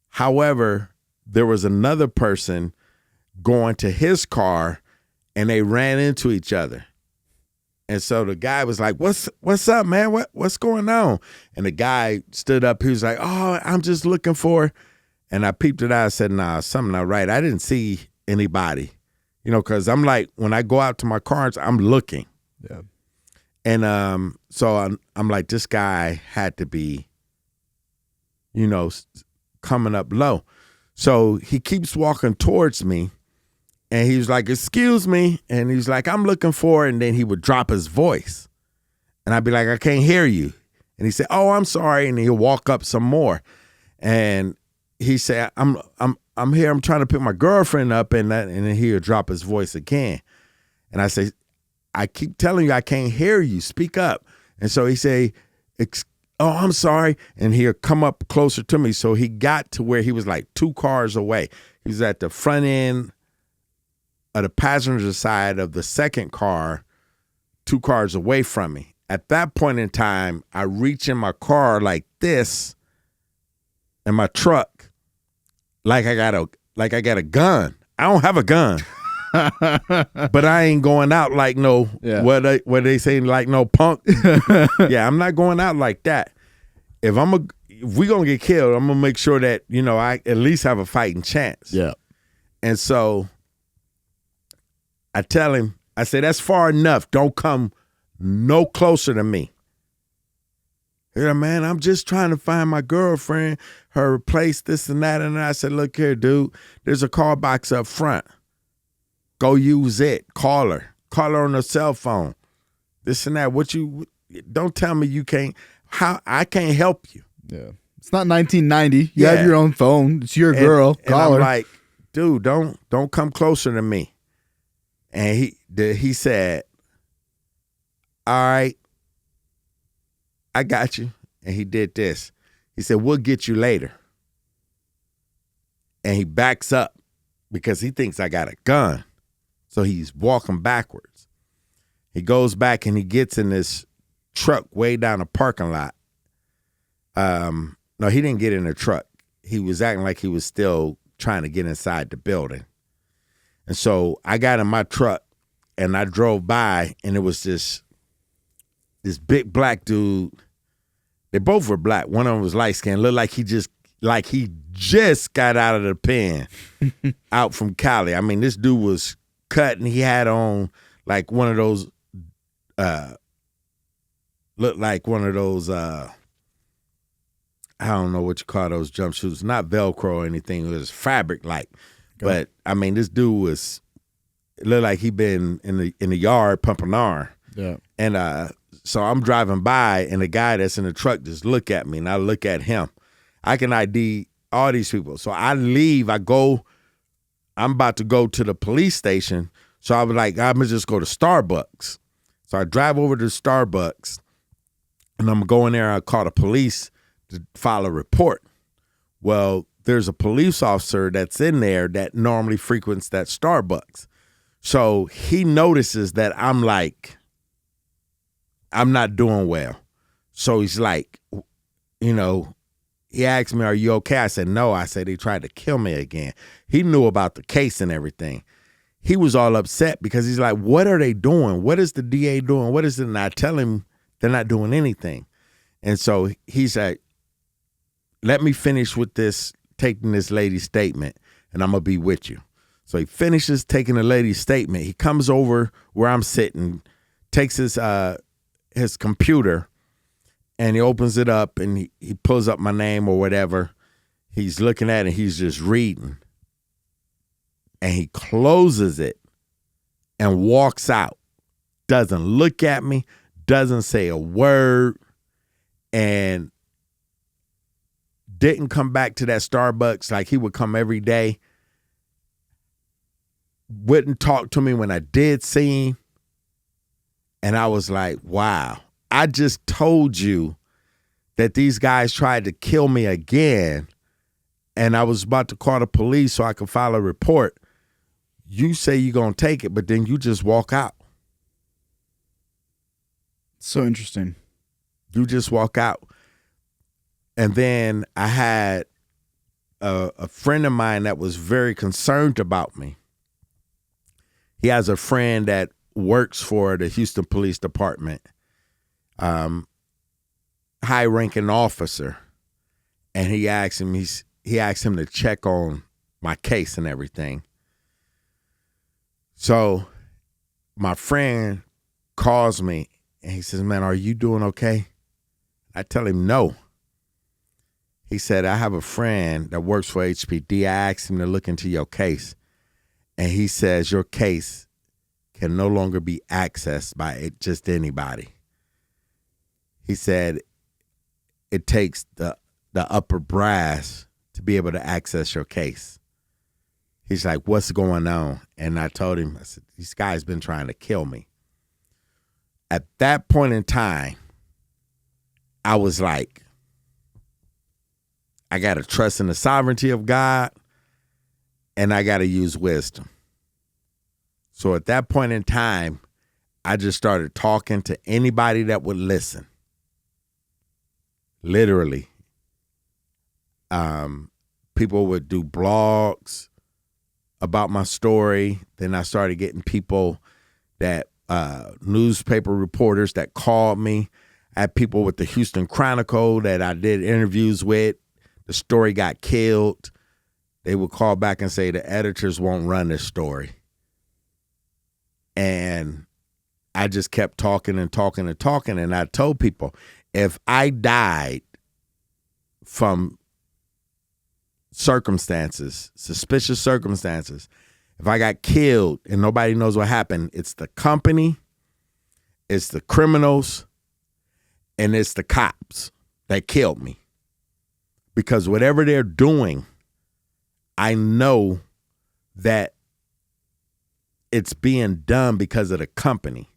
However, there was another person going to his car, and they ran into each other. And so the guy was like, what's up, man? What's going on? And the guy stood up. He was like, oh, I'm just looking for. And I peeped it out. I said, nah, something not right. I didn't see anybody, because I'm like, when I go out to my cars, I'm looking. Yeah. And so I'm like, this guy had to be, coming up low. So he keeps walking towards me. And he was like, excuse me. And he's like, I'm looking for it. And then he would drop his voice. And I'd be like, I can't hear you. And he said, oh, I'm sorry. And he'll walk up some more. And he said, I'm here. I'm trying to pick my girlfriend up. And then he'll drop his voice again. And I say, I keep telling you, I can't hear you. Speak up. And so he say, oh, I'm sorry. And he'll come up closer to me. So he got to where he was like 2 cars away. He was at the front end of the passenger side of the second car, 2 cars away from me. At that point in time, I reach in my car like this in my truck, like I got a gun. I don't have a gun. But I ain't going out like what they say, like no punk. Yeah, I'm not going out like that. If we gonna get killed, I'm gonna make sure that I at least have a fighting chance. Yeah. And so I tell him, I say, that's far enough. Don't come no closer to me. Yeah, man, I'm just trying to find my girlfriend, her place, this and that. And I said, look here, dude, there's a call box up front. Go use it. Call her on her cell phone. This and that. Don't tell me you can't. How I can't help you. Yeah. It's not 1990. You have your own phone. It's your girl. Call her. I'm like, dude, don't come closer to me. And he said, all right, I got you. And he did this. He said, we'll get you later. And he backs up because he thinks I got a gun. So he's walking backwards. He goes back and he gets in this truck way down the parking lot. No, he didn't get in the truck. He was acting like he was still trying to get inside the building. And so I got in my truck and I drove by, and it was this big black dude. They both were black. One of them was light skinned. Looked like he just got out of the pen out from Cali. I mean, this dude was cut and he had on like one of those looked like one of those I don't know what you call those jumpsuits, not Velcro or anything. It was fabric like. But I mean, this dude looked like he'd been in the yard pumping iron. Yeah. And so I'm driving by, and the guy that's in the truck just look at me, and I look at him. I can ID all these people. So I leave. I'm about to go to the police station. So I was like, I'm going to just go to Starbucks. So I drive over to Starbucks, and I'm going there. I call the police to file a report. Well, there's a police officer that's in there that normally frequents that Starbucks. So he notices that I'm not doing well. So he's like, he asked me, are you okay? I said, no. I said, they tried to kill me again. He knew about the case and everything. He was all upset because he's like, what are they doing? What is the DA doing? What is it? And I tell him they're not doing anything. And so he's like, let me finish with this, taking this lady's statement, and I'm going to be with you. So he finishes taking the lady's statement. He comes over where I'm sitting, takes his computer, and he opens it up, and he pulls up my name or whatever. He's looking at it, and he's just reading. And he closes it and walks out. Doesn't look at me, doesn't say a word, and didn't come back to that Starbucks like he would come every day. Wouldn't talk to me when I did see him. And I was like, wow, I just told you that these guys tried to kill me again, and I was about to call the police so I could file a report. You say you're going to take it, but then you just walk out. So interesting. You just walk out. And then I had a friend of mine that was very concerned about me. He has a friend that works for the Houston Police Department, high-ranking officer, and he asked him to check on my case and everything. So my friend calls me and he says, man, are you doing okay? I tell him no. He said, I have a friend that works for HPD. I asked him to look into your case. And he says your case can no longer be accessed by just anybody. He said it takes the upper brass to be able to access your case. He's like, what's going on? And I told him, I said, this guy's been trying to kill me. At that point in time, I was like, I got to trust in the sovereignty of God, and I got to use wisdom. So at that point in time, I just started talking to anybody that would listen. Literally. People would do blogs about my story. Then I started getting people that, newspaper reporters that called me. I had people with the Houston Chronicle that I did interviews with. The story got killed. They would call back and say the editors won't run this story. And I just kept talking and talking and talking. And I told people, if I died from circumstances, suspicious circumstances, if I got killed and nobody knows what happened, it's the company, it's the criminals, and it's the cops that killed me. because whatever they're doing, I know that it's being done because of the company.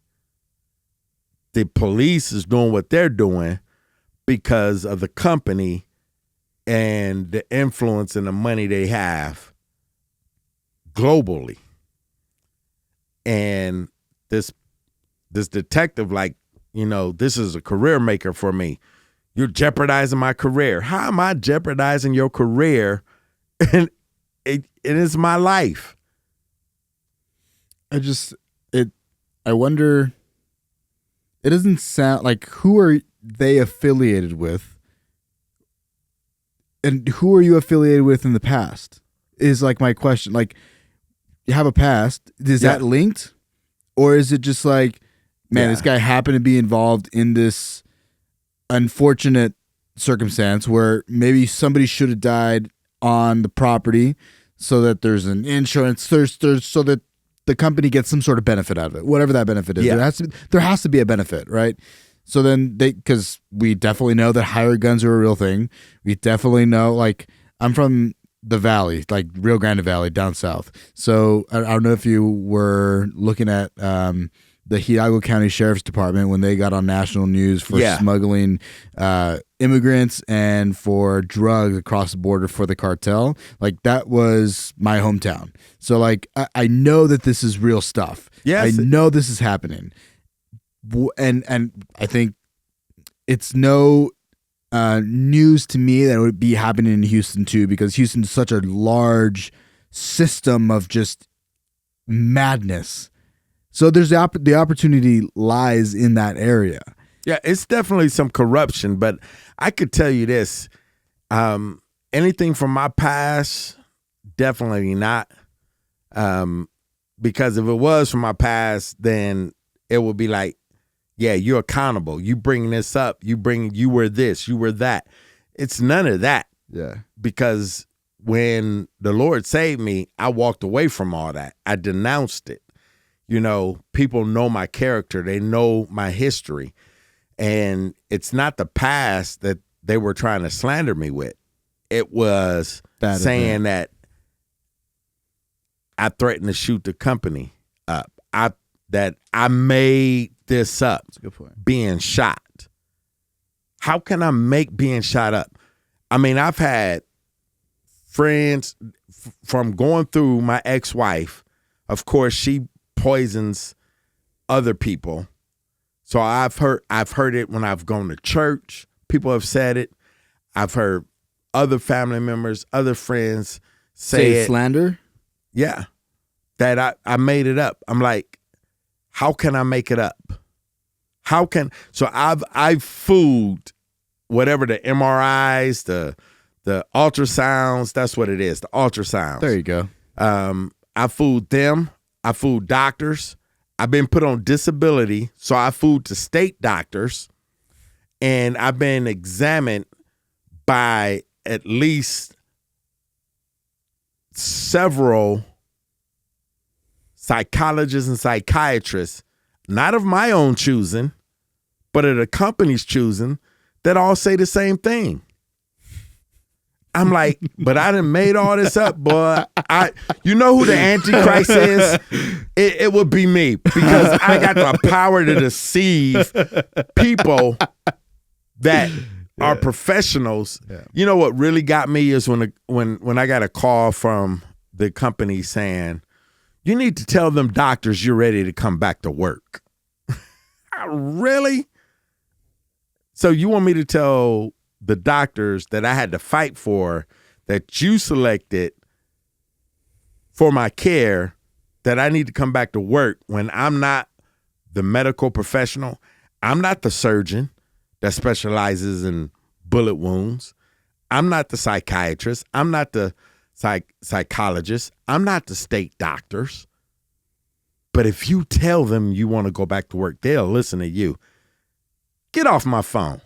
The police is doing what they're doing because of the company and the influence and the money they have globally. And this detective, like, this is a career maker for me. You're jeopardizing my career. How am I jeopardizing your career? And it is my life. I wonder, it doesn't sound like, who are they affiliated with? And who are you affiliated with in the past? Is like my question. Like, you have a past. Is that linked? Or is it just like, man, this guy happened to be involved in this unfortunate circumstance where maybe somebody should have died on the property so that there's an insurance, there's so that the company gets some sort of benefit out of it, whatever that benefit is. Yeah. There has to be a benefit, right? So then because we definitely know that hired guns are a real thing. We definitely know, like, I'm from the Valley, like Rio Grande Valley down south. So I don't know if you were looking at the Hidalgo County Sheriff's Department when they got on national news for smuggling immigrants and for drugs across the border for the cartel. Like, that was my hometown. So, like, I know that this is real stuff. Yes. I know this is happening. And I think it's no news to me that it would be happening in Houston too, because Houston's such a large system of just madness. So there's the opportunity lies in that area. Yeah, it's definitely some corruption, but I could tell you this. Anything from my past, definitely not. Because if it was from my past, then it would be like, yeah, you're accountable. You bring this up. You were this, you were that. It's none of that. Yeah. Because when the Lord saved me, I walked away from all that. I denounced it. People know my character. They know my history. And it's not the past that they were trying to slander me with. It was saying that I threatened to shoot the company up. That I made this up. That's a good point. Being shot. How can I make being shot up? I mean, I've had friends from going through my ex-wife. Of course, she poisons other people. So I've heard it when I've gone to church. People have said it. I've heard other family members, other friends say it. Slander? Yeah. That I made it up. I'm like, how can I make it up? So I've fooled whatever the MRIs, the ultrasounds, that's what it is, the ultrasounds. There you go. I fooled them. I fooled doctors. I've been put on disability, so I fooled the state doctors. And I've been examined by at least several psychologists and psychiatrists, not of my own choosing, but of the company's choosing, that all say the same thing. I'm like, but I done made all this up, boy. You know who the Antichrist is? It would be me, because I got the power to deceive people that are professionals. Yeah. You know what really got me is when I got a call from the company saying, you need to tell them doctors you're ready to come back to work. Really? So you want me to tell the doctors that I had to fight for, that you selected for my care, that I need to come back to work when I'm not the medical professional? I'm not the surgeon that specializes in bullet wounds. I'm not the psychiatrist. I'm not the psychologist. I'm not the state doctors. But if you tell them you want to go back to work, they'll listen to you. Get off my phone.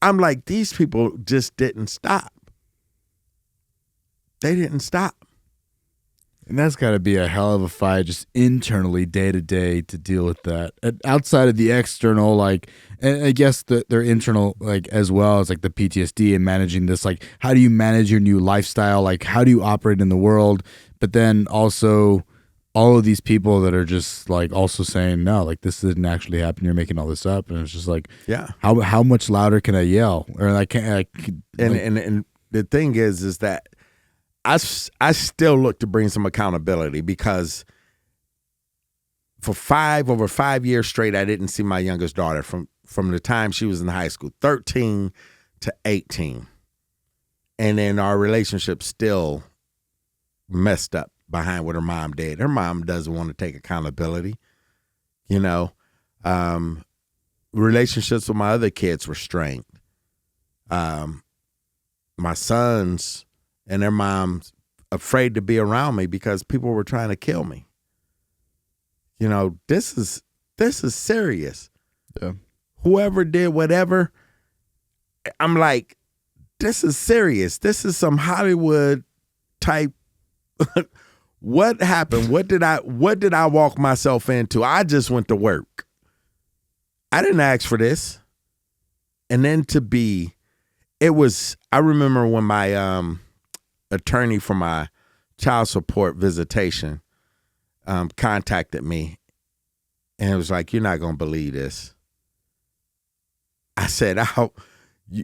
I'm like, these people just didn't stop. They didn't stop. And that's got to be a hell of a fight just internally day to day to deal with that. And outside of the external, like, and I guess their internal, like, as well as like the PTSD and managing this, like, how do you manage your new lifestyle? Like, how do you operate in the world? But then also all of these people that are just like also saying, no, like, this didn't actually happen. You're making all this up. And it's just like, yeah, how much louder can I yell? Or like, and the thing is that I still look to bring some accountability, because for over 5 years straight, I didn't see my youngest daughter from the time she was in high school, 13 to 18. And then our relationship still messed up behind what her mom did. Her mom doesn't want to take accountability. You know, relationships with my other kids were strained. My sons and their moms afraid to be around me because people were trying to kill me. You know, this is serious. Yeah. Whoever did whatever, I'm like, this is serious. This is some Hollywood type. What happened? What did I walk myself into? I just went to work. I didn't ask for this. And then I remember when my attorney for my child support visitation contacted me, and it was like, you're not going to believe this. I said,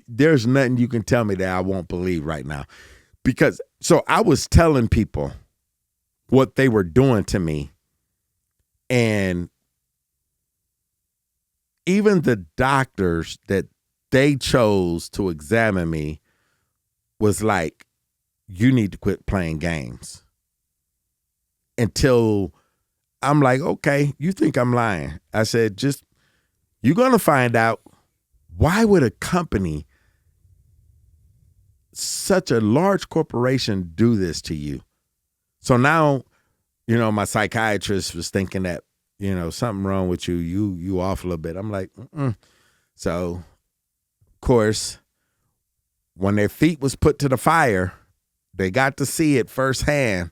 there's nothing you can tell me that I won't believe right now. Because, so I was telling people what they were doing to me, and even the doctors that they chose to examine me was like, you need to quit playing games. Until I'm like, okay, you think I'm lying. I said, you're going to find out. Why would a company, such a large corporation, do this to you? So now, you know, my psychiatrist was thinking that, you know, something wrong with you. You off a little bit. I'm like, mm-mm. So, of course, when their feet was put to the fire, they got to see it firsthand.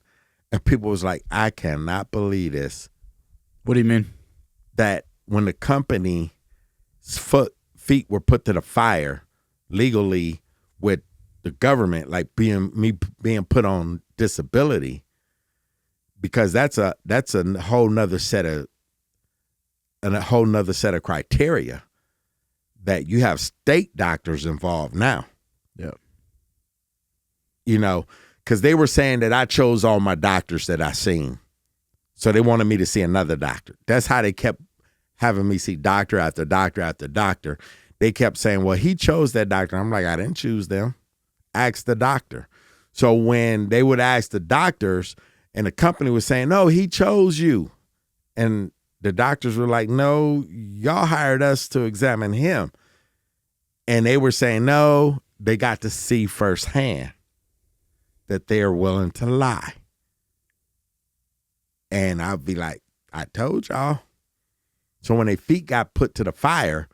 And people was like, I cannot believe this. What do you mean? That when the company's feet were put to the fire legally with the government, like being put on disability, because that's a whole nother set of criteria, that you have state doctors involved now. Yeah. You know, because they were saying that I chose all my doctors that I seen. So they wanted me to see another doctor. That's how they kept having me see doctor after doctor after doctor. They kept saying, well, he chose that doctor. I'm like, I didn't choose them. Ask the doctor. So when they would ask the doctors, and the company was saying, no, he chose you. And the doctors were like, no, y'all hired us to examine him. And they were saying, no, they got to see firsthand that they are willing to lie. And I'd be like, I told y'all. So when their feet got put to the fire,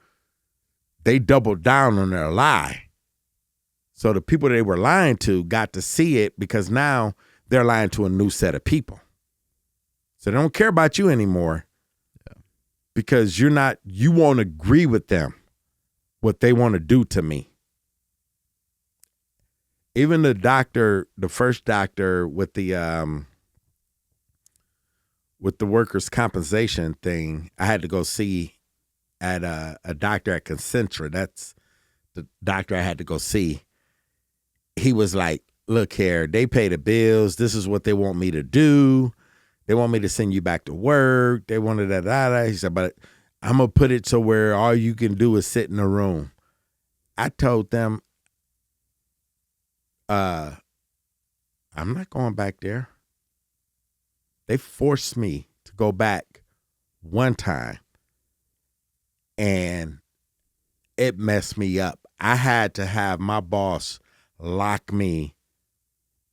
they doubled down on their lie. So the people they were lying to got to see it, because now they're lying to a new set of people. So they don't care about you anymore, because you won't agree with them, what they want to do to me. Even the first doctor with the workers' compensation thing, I had to go see at a doctor at Concentra. That's the doctor I had to go see. He was like, look here, they pay the bills. This is what they want me to do. They want me to send you back to work. They wanted that. He said, but I'm going to put it to where all you can do is sit in a room. I told them, I'm not going back there. They forced me to go back one time, and it messed me up. I had to have my boss lock me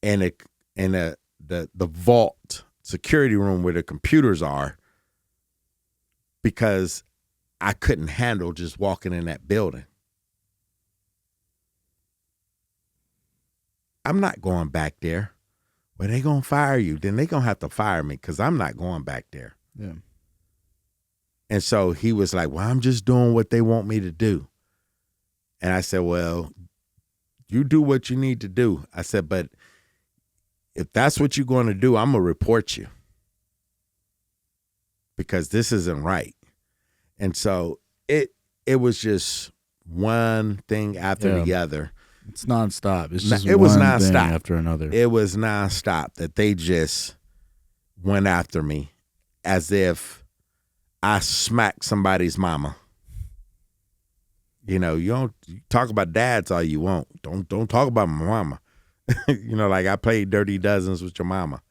in the vault security room where the computers are, because I couldn't handle just walking in that building. I'm not going back there. well, they going to fire you. Then they going to have to fire me because I'm not going back there. Yeah. And so he was like, well, I'm just doing what they want me to do. And I said, well, you do what you need to do. I said, but if that's what you're going to do, I'm going to report you because this isn't right. And so it was just one thing after the other. It's nonstop. It's just it was one nonstop thing after another. It was nonstop that they just went after me as if I smacked somebody's mama. You know, you talk about dads all you want. Don't talk about my mama. You know, like I played Dirty Dozens with your mama.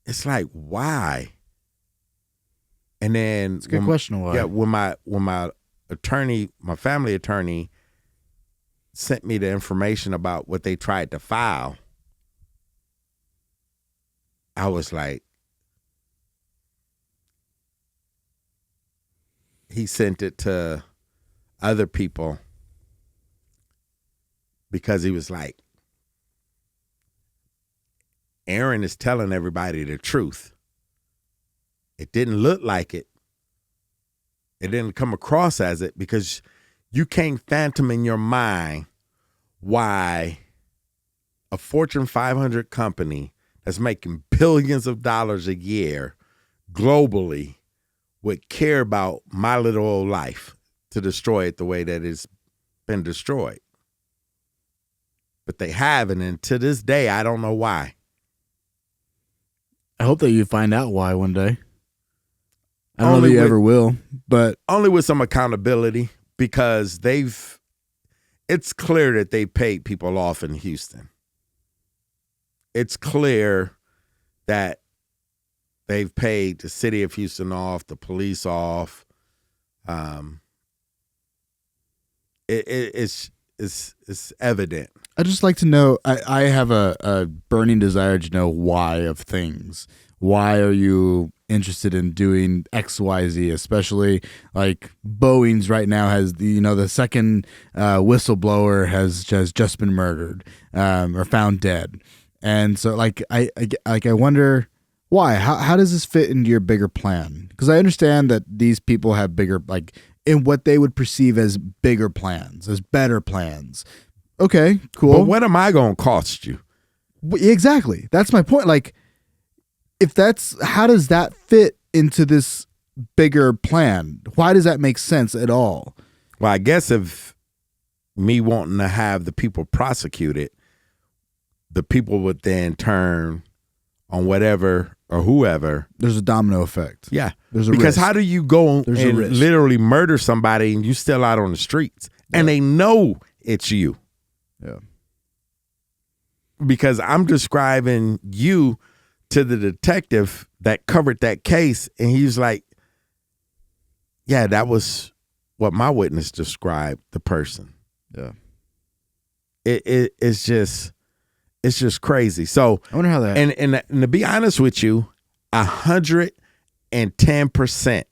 It's like, why? And then it's a good question. Why? Yeah, when my attorney, my family attorney, sent me the information about what they tried to file, I was like, he sent it to other people because he was like, Aaron is telling everybody the truth. It didn't look like it. It didn't come across as it because you can't phantom in your mind why a Fortune 500 company that's making billions of dollars a year globally would care about my little old life to destroy it the way that it's been destroyed. But they haven't, and to this day, I don't know why. I hope that you find out why one day. I don't know that you ever will, but only with some accountability because it's clear that they paid people off in Houston. It's clear that they've paid the city of Houston off, the police off. It's evident. I'd just like to know, I have a burning desire to know why of things. Why are you interested in doing XYZ, especially like Boeing's right now has the second whistleblower has just been murdered or found dead. And so I wonder why, how does this fit into your bigger plan? Because I understand that these people have bigger, like in what they would perceive as bigger plans, as better plans. Okay, cool. But what am I going to cost you? Exactly. That's my point. Like, how does that fit into this bigger plan? Why does that make sense at all? Well, I guess if me wanting to have the people prosecuted, the people would then turn on whatever or whoever. There's a domino effect. Yeah. There's a because risk. how do you go There's and a risk. literally murder somebody and you still out on the streets and they know it's you? Yeah. Because I'm describing you to the detective that covered that case, and he's like, yeah, that was what my witness described the person. Yeah. It's just crazy. So I wonder how that and to be honest with you, 110%,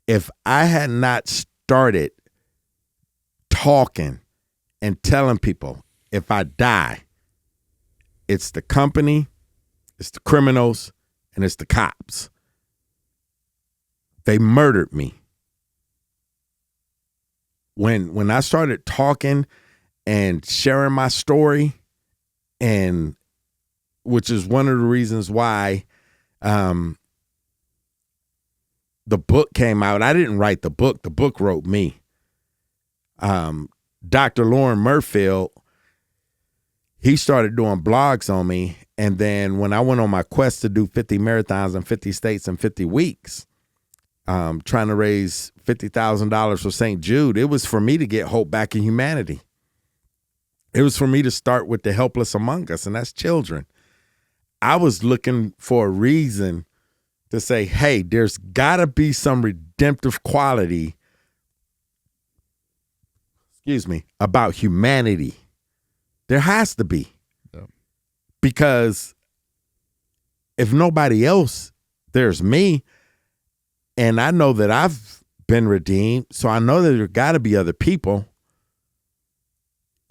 if I had not started talking and telling people if I die, it's the company, it's the criminals, and it's the cops. They murdered me. When I started talking and sharing my story, and which is one of the reasons why the book came out. I didn't write the book. The book wrote me. Dr. Lauren Murfield, he started doing blogs on me. And then when I went on my quest to do 50 marathons in 50 states in 50 weeks, trying to raise $50,000 for St. Jude, it was for me to get hope back in humanity. It was for me to start with the helpless among us, and that's children. I was looking for a reason to say, hey, there's got to be some redemptive quality, about humanity. There has to be. Yeah. Because if nobody else, there's me. And I know that I've been redeemed. So I know that there got to be other people.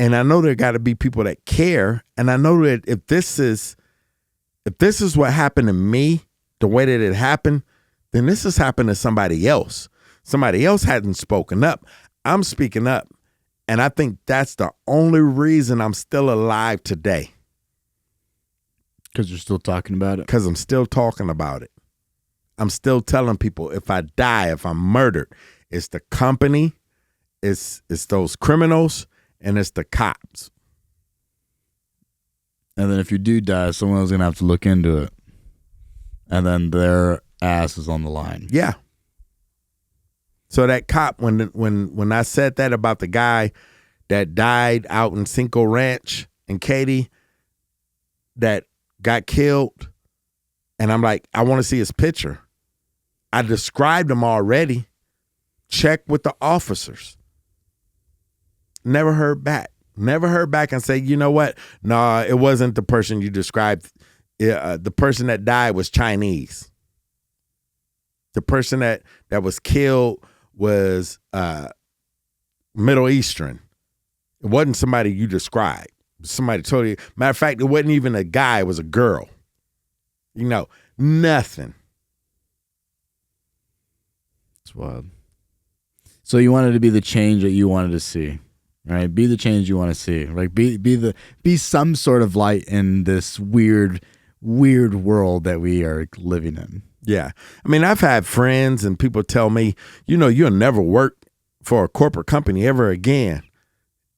And I know there got to be people that care. And I know that if this is what happened to me, the way that it happened, then this has happened to somebody else. Somebody else hadn't spoken up. I'm speaking up. And I think that's the only reason I'm still alive today. Because you're still talking about it? Because I'm still talking about it. I'm still telling people if I die, if I'm murdered, it's the company, it's those criminals, and it's the cops. And then if you do die, someone's going to have to look into it. And then their ass is on the line. Yeah. So that cop, when I said that about the guy that died out in Cinco Ranch in Katy, that got killed, and I'm like, I want to see his picture. I described him already. Check with the officers. Never heard back. Never heard back and say, you know what? Nah, it wasn't the person you described. The person that died was Chinese. The person that was killed was Middle Eastern. It wasn't somebody you described. Somebody told you. Matter of fact, it wasn't even a guy. It was a girl. You know, nothing. It's wild. So you wanted to be the change that you wanted to see, right? Be the change you want to see. Like be some sort of light in this weird world that we are living in. Yeah. I mean, I've had friends and people tell me, you know, you'll never work for a corporate company ever again.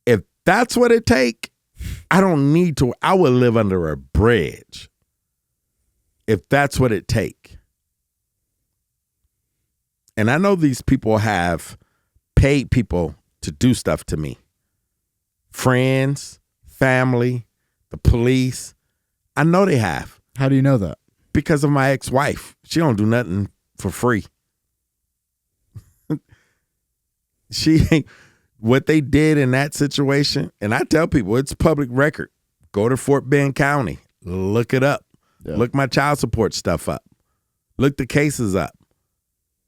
If that's what it take, I don't need to. I would live under a bridge if that's what it take. And I know these people have paid people to do stuff to me. Friends, family, the police. I know they have. How do you know that? Because of my ex-wife. She don't do nothing for free. What they did in that situation, and I tell people it's public record. Go to Fort Bend County. Look it up. Yep. Look my child support stuff up. Look the cases up.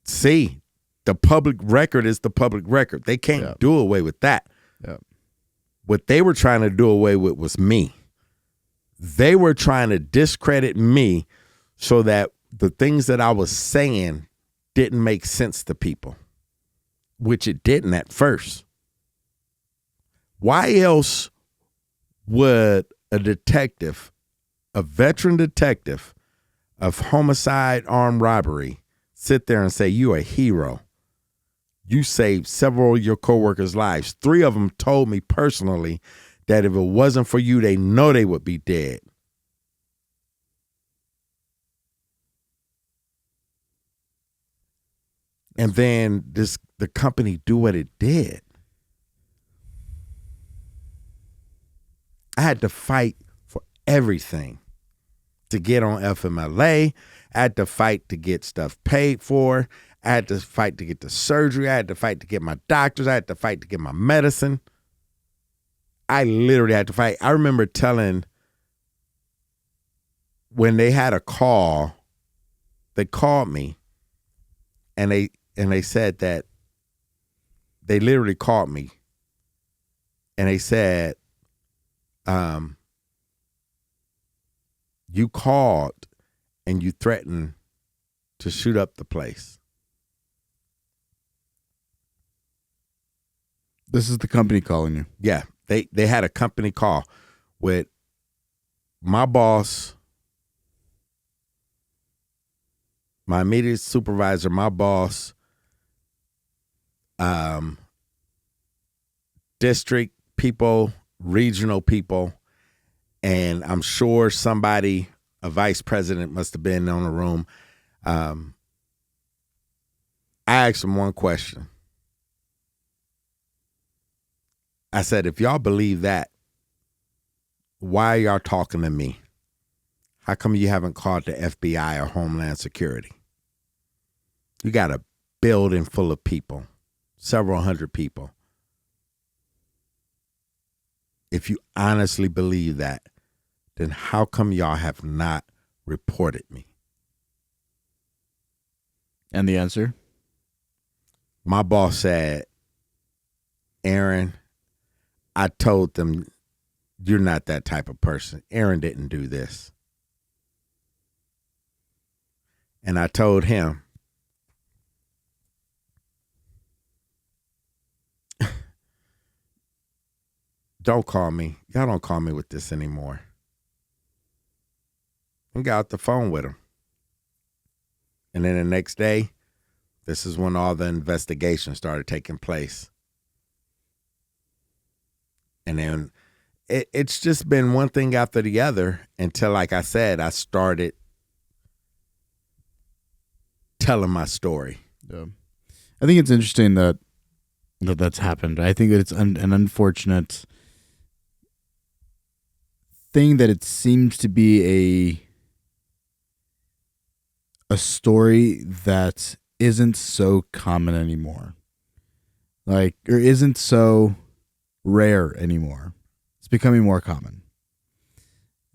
See, the public record is the public record. They can't do away with that. Yep. What they were trying to do away with was me. They were trying to discredit me so that the things that I was saying didn't make sense to people, which it didn't at first. Why else would a detective, a veteran detective of homicide, armed robbery, sit there and say, you a hero? You saved several of your coworkers' lives. 3 of them told me personally that if it wasn't for you, they know they would be dead. And then the company do what it did. I had to fight for everything to get on FMLA. I had to fight to get stuff paid for. I had to fight to get the surgery. I had to fight to get my doctors. I had to fight to get my medicine. I literally had to fight. I remember telling, when they had a call, they called me and they said that they literally called me and they said, you called and you threatened to shoot up the place. This is the company calling you. Yeah, they had a company call with my boss, my immediate supervisor, my boss, district people, regional people, and I'm sure somebody, a vice president, must have been in the room. I asked them one question. I said, if y'all believe that, why are y'all talking to me? How come you haven't called the FBI or Homeland Security? You got a building full of people, several hundred people. If you honestly believe that, then how come y'all have not reported me? And the answer? My boss said, Aaron, I told them, you're not that type of person. Aaron didn't do this. And I told him, don't call me. Y'all don't call me with this anymore. And got off the phone with him. And then the next day, this is when all the investigation started taking place. And then it's just been one thing after the other until, like I said, I started telling my story. Yeah. I think it's interesting that's happened. I think that it's an unfortunate thing that it seems to be a story that isn't so common anymore. Or isn't so rare anymore. It's becoming more common.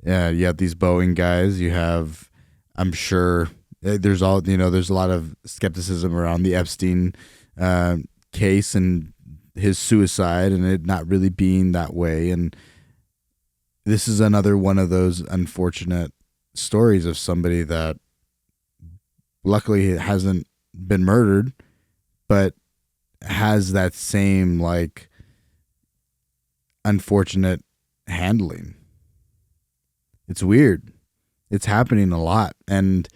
Yeah, you have these Boeing guys. You have, I'm sure, there's a lot of skepticism around the Epstein case and his suicide and it not really being that way. And this is another one of those unfortunate stories of somebody that luckily hasn't been murdered, but has that same unfortunate handling. It's weird. It's happening a lot. And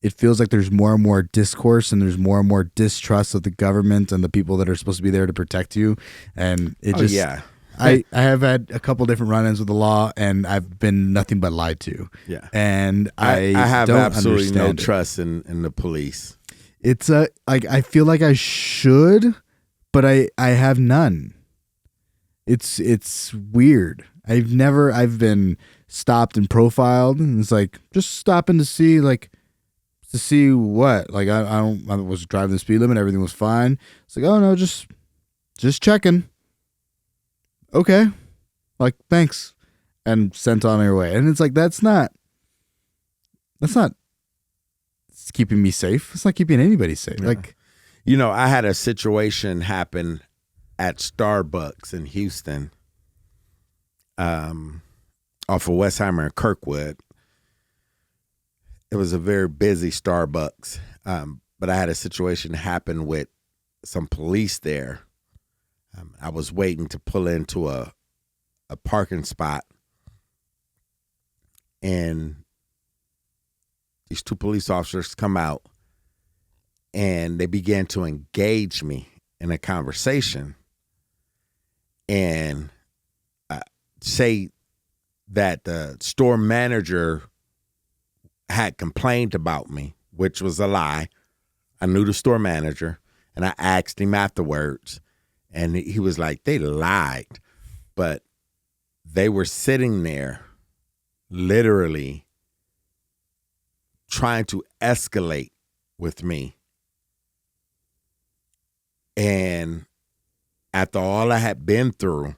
it feels like there's more and more discourse and there's more and more distrust of the government and the people that are supposed to be there to protect you. And it just, yeah. I have had a couple different run-ins with the law and I've been nothing but lied to. Yeah. And I have don't absolutely no understand it. trust in the police. It's I feel like I should, but I have none. It's weird. I've been stopped and profiled and it's just stopping to see what? I was driving the speed limit, everything was fine. It's oh no, just checking. Okay. Thanks. And sent on your way. And it's that's not it's keeping me safe. It's not keeping anybody safe. Yeah. I had a situation happen at Starbucks in Houston, off of Westheimer and Kirkwood. It was a very busy Starbucks, but I had a situation happen with some police there. I was waiting to pull into a parking spot, and these two police officers come out, and they began to engage me in a conversation and say that the store manager had complained about me, which was a lie. I knew the store manager, and I asked him afterwards, and he was like, they lied. But they were sitting there literally trying to escalate with me. And after all I had been through,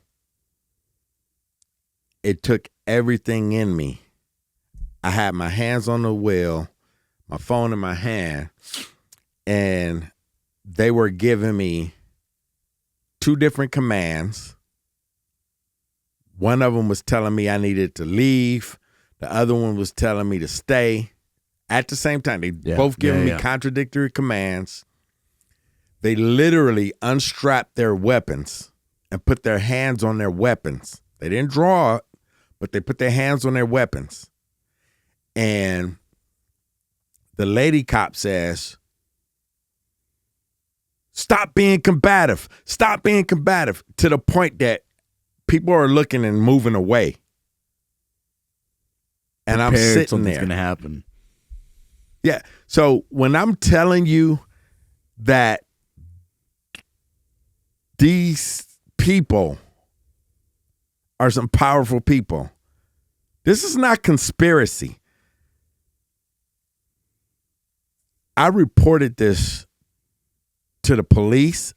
it took everything in me. I had my hands on the wheel, my phone in my hand, and they were giving me two different commands. One of them was telling me I needed to leave. The other one was telling me to stay. At the same time, they both giving me contradictory commands. They literally unstrapped their weapons and put their hands on their weapons. They didn't draw it, but they put their hands on their weapons. And the lady cop says, stop being combative. Stop being combative, to the point that people are looking and moving away. And I'm sitting something's there. Going to happen. Yeah. So when I'm telling you that these people are some powerful people, this is not conspiracy. I reported this to the police.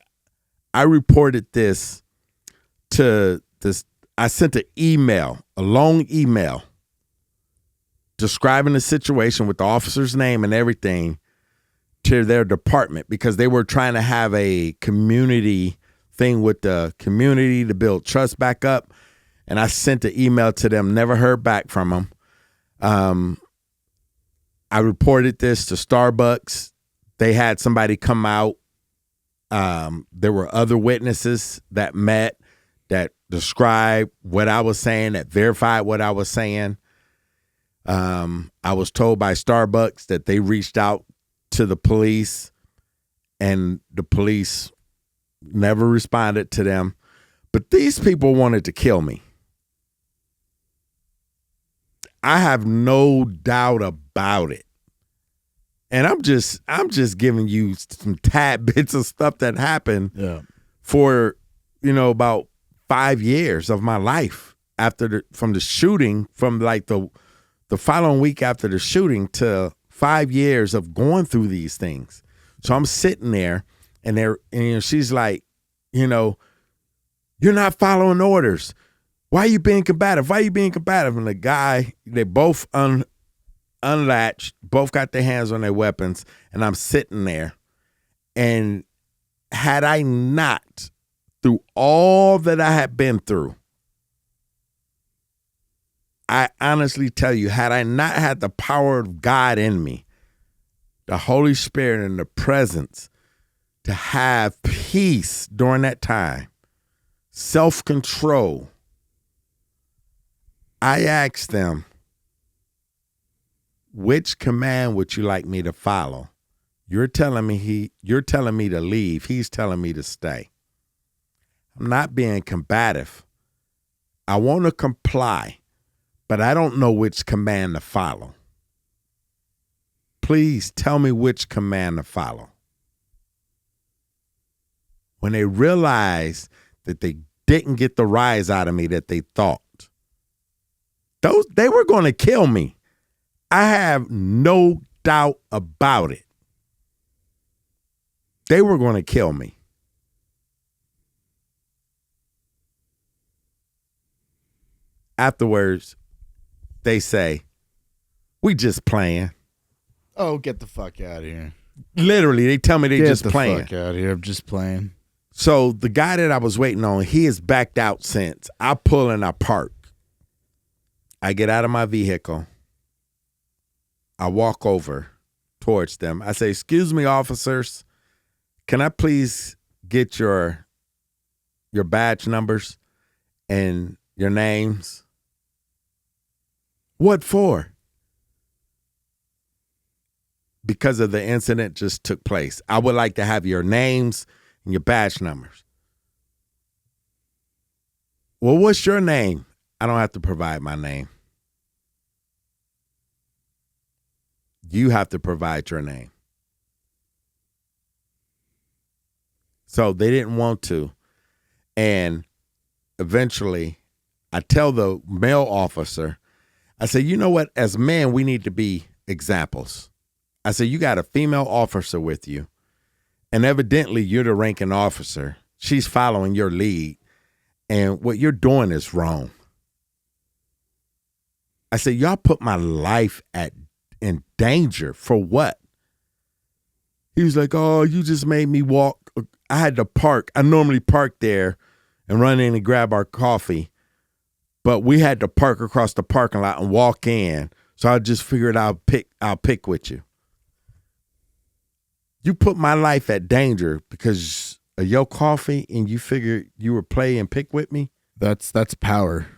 I reported this to this. I sent an email, a long email, describing the situation with the officer's name and everything to their department, because they were trying to have a community thing with the community to build trust back up. And I sent an email to them, never heard back from them. I reported this to Starbucks. They had somebody come out. There were other witnesses that met that described what I was saying, that verified what I was saying. I was told by Starbucks that they reached out to the police and the police never responded to them. But these people wanted to kill me. I have no doubt about it. And I'm just giving you some tad bits of stuff that happened for, about 5 years of my life from the shooting, from like the following week after the shooting to 5 years of going through these things. So I'm sitting there and she's like, you're not following orders. Why are you being combative? Why are you being combative? And the guy, they both unlatched, both got their hands on their weapons, and I'm sitting there. And had I not, through all that I had been through, I honestly tell you, had I not had the power of God in me, the Holy Spirit and the presence to have peace during that time, self-control, I asked them, which command would you like me to follow? You're telling me to leave. He's telling me to stay. I'm not being combative. I want to comply, but I don't know which command to follow. Please tell me which command to follow. When they realized that they didn't get the rise out of me that they thought, they were going to kill me. I have no doubt about it. They were going to kill me. Afterwards, they say, we just playing. Oh, get the fuck out of here. Literally, they tell me they just playing. Get the fuck out of here. I'm just playing. So the guy that I was waiting on, he has backed out since. I pull and I park. I get out of my vehicle. I walk over towards them. I say, excuse me, officers. Can I please get your badge numbers and your names? What for? Because of the incident just took place. I would like to have your names and your badge numbers. Well, what's your name? I don't have to provide my name. You have to provide your name. So they didn't want to. And eventually, I tell the male officer, I say, you know what? As men, we need to be examples. I say, you got a female officer with you, and evidently you're the ranking officer. She's following your lead, and what you're doing is wrong. I say, y'all put my life in danger for what? He was like, oh, you just made me walk. I had to park. I normally park there and run in and grab our coffee, but we had to park across the parking lot and walk in. So I just figured I'll pick with you. You put my life at danger because of your coffee, and you figured you would play and pick with me? That's power.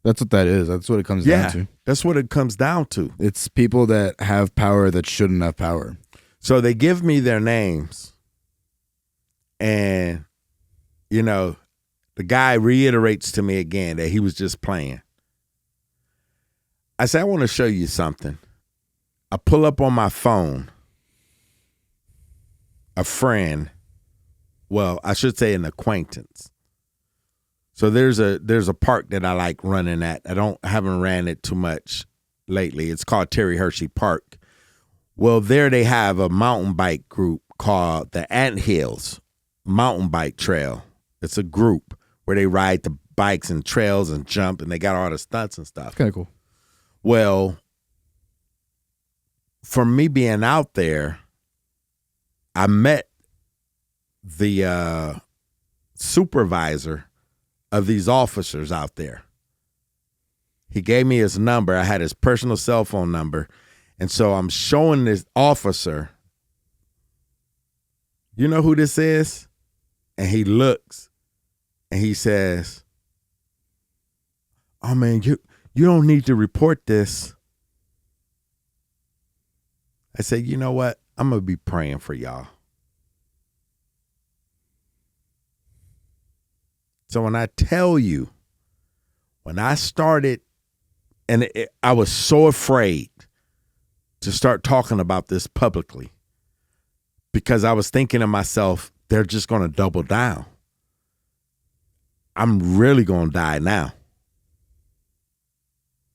That's what that is. That's what it comes down to. That's what it comes down to. It's people that have power that shouldn't have power. So they give me their names, and, the guy reiterates to me again that he was just playing. I say, I want to show you something. I pull up on my phone a friend, well, I should say an acquaintance. So there's a park that I like running at. Haven't ran it too much lately. It's called Terry Hershey Park. Well, there they have a mountain bike group called the Ant Hills Mountain Bike Trail. It's a group where they ride the bikes and trails and jump, and they got all the stunts and stuff. Kind of cool. Well, for me being out there, I met the supervisor of these officers out there. He gave me his number. I had his personal cell phone number. And so I'm showing this officer, you know who this is? And he looks and he says, oh man, you don't need to report this. I said, you know what? I'm going to be praying for y'all. So when I tell you, when I started, and I was so afraid to start talking about this publicly because I was thinking to myself, they're just going to double down. I'm really going to die now.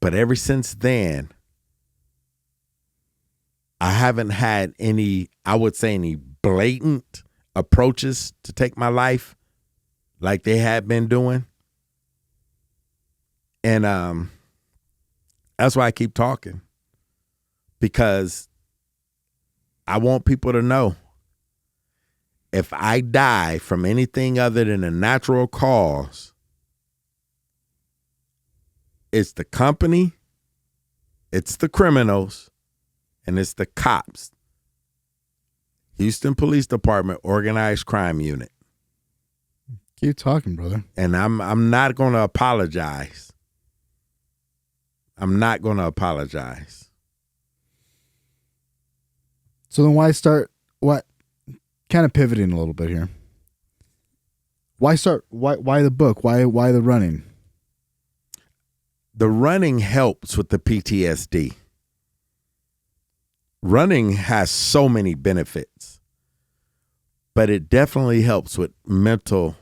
But ever since then, I haven't had any, I would say, any blatant approaches to take my life like they had been doing. And that's why I keep talking, because I want people to know if I die from anything other than a natural cause, it's the company, it's the criminals, and it's the cops. Houston Police Department, Organized Crime Unit. Keep talking, brother. And I'm not going to apologize. I'm not going to apologize. So then why start, what, kind of pivoting a little bit here. Why the book? Why the running? The running helps with the PTSD. Running has so many benefits, but it definitely helps with mental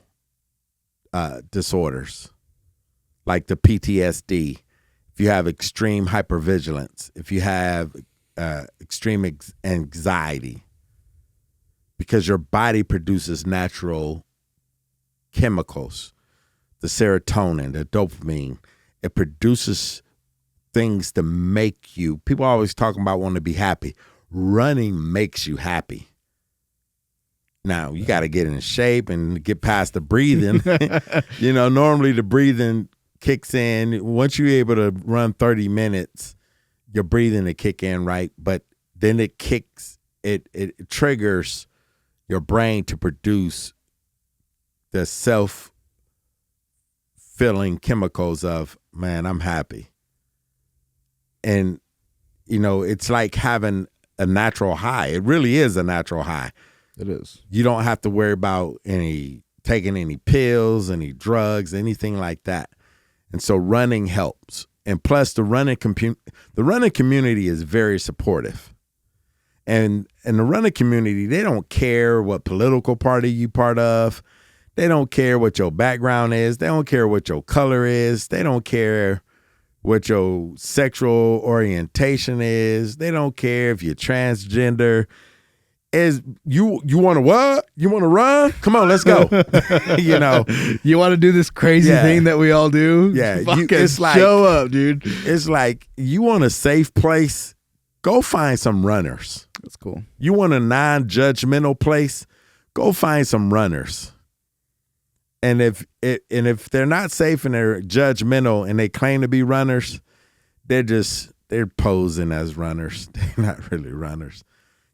disorders like the PTSD. If you have extreme hypervigilance, if you have extreme anxiety, because your body produces natural chemicals, the serotonin, the dopamine, it produces things to make you, people are always talking about wanting to be happy. Running makes you happy. Now, you got to get in shape and get past the breathing. You know, normally the breathing kicks in. Once you're able to run 30 minutes, your breathing will kick in, right? But then it triggers your brain to produce the self-filling chemicals of, man, I'm happy. And, you know, it's like having a natural high. It really is a natural high. It is. You don't have to worry about taking any pills, any drugs, anything like that. And so running helps. And plus the running community is very supportive. And in the running community, they don't care what political party you part of. They don't care what your background is. They don't care what your color is. They don't care what your sexual orientation is. They don't care if you're transgender. Is you want to what? You want to run? Come on, let's go. You know, you want to do this crazy thing that we all do? Yeah, it's like, show up, dude. It's like, you want a safe place? Go find some runners. That's cool. You want a non-judgmental place? Go find some runners. And if they're not safe and they're judgmental and they claim to be runners, they're posing as runners. They're not really runners.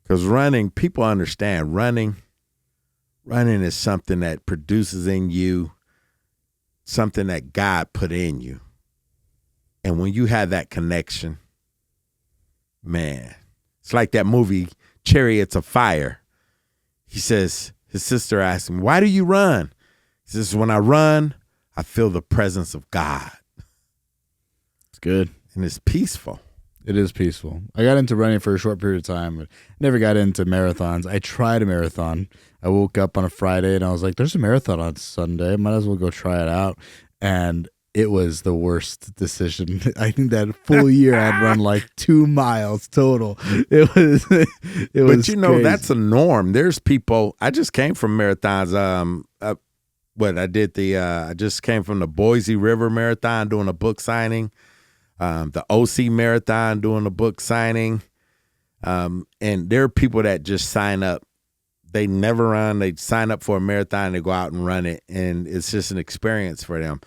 Because running, people understand running is something that produces in you something that God put in you. And when you have that connection, man, it's like that movie, Chariots of Fire. He says, his sister asked him, why do you run? He says, when I run, I feel the presence of God. It's good. And it's peaceful. It is peaceful. I got into running for a short period of time, but never got into marathons. I tried a marathon. I woke up on a Friday and I was like, there's a marathon on Sunday. Might as well go try it out. And it was the worst decision. I think that full year I'd run like 2 miles total. It was But you know, crazy. that's a norm. There's people, I just came from marathons. I just came from the Boise River Marathon doing a book signing. The OC Marathon doing a book signing. And there are people that just sign up they never run. They sign up for a marathon, they go out and run it, and it's just an experience for them.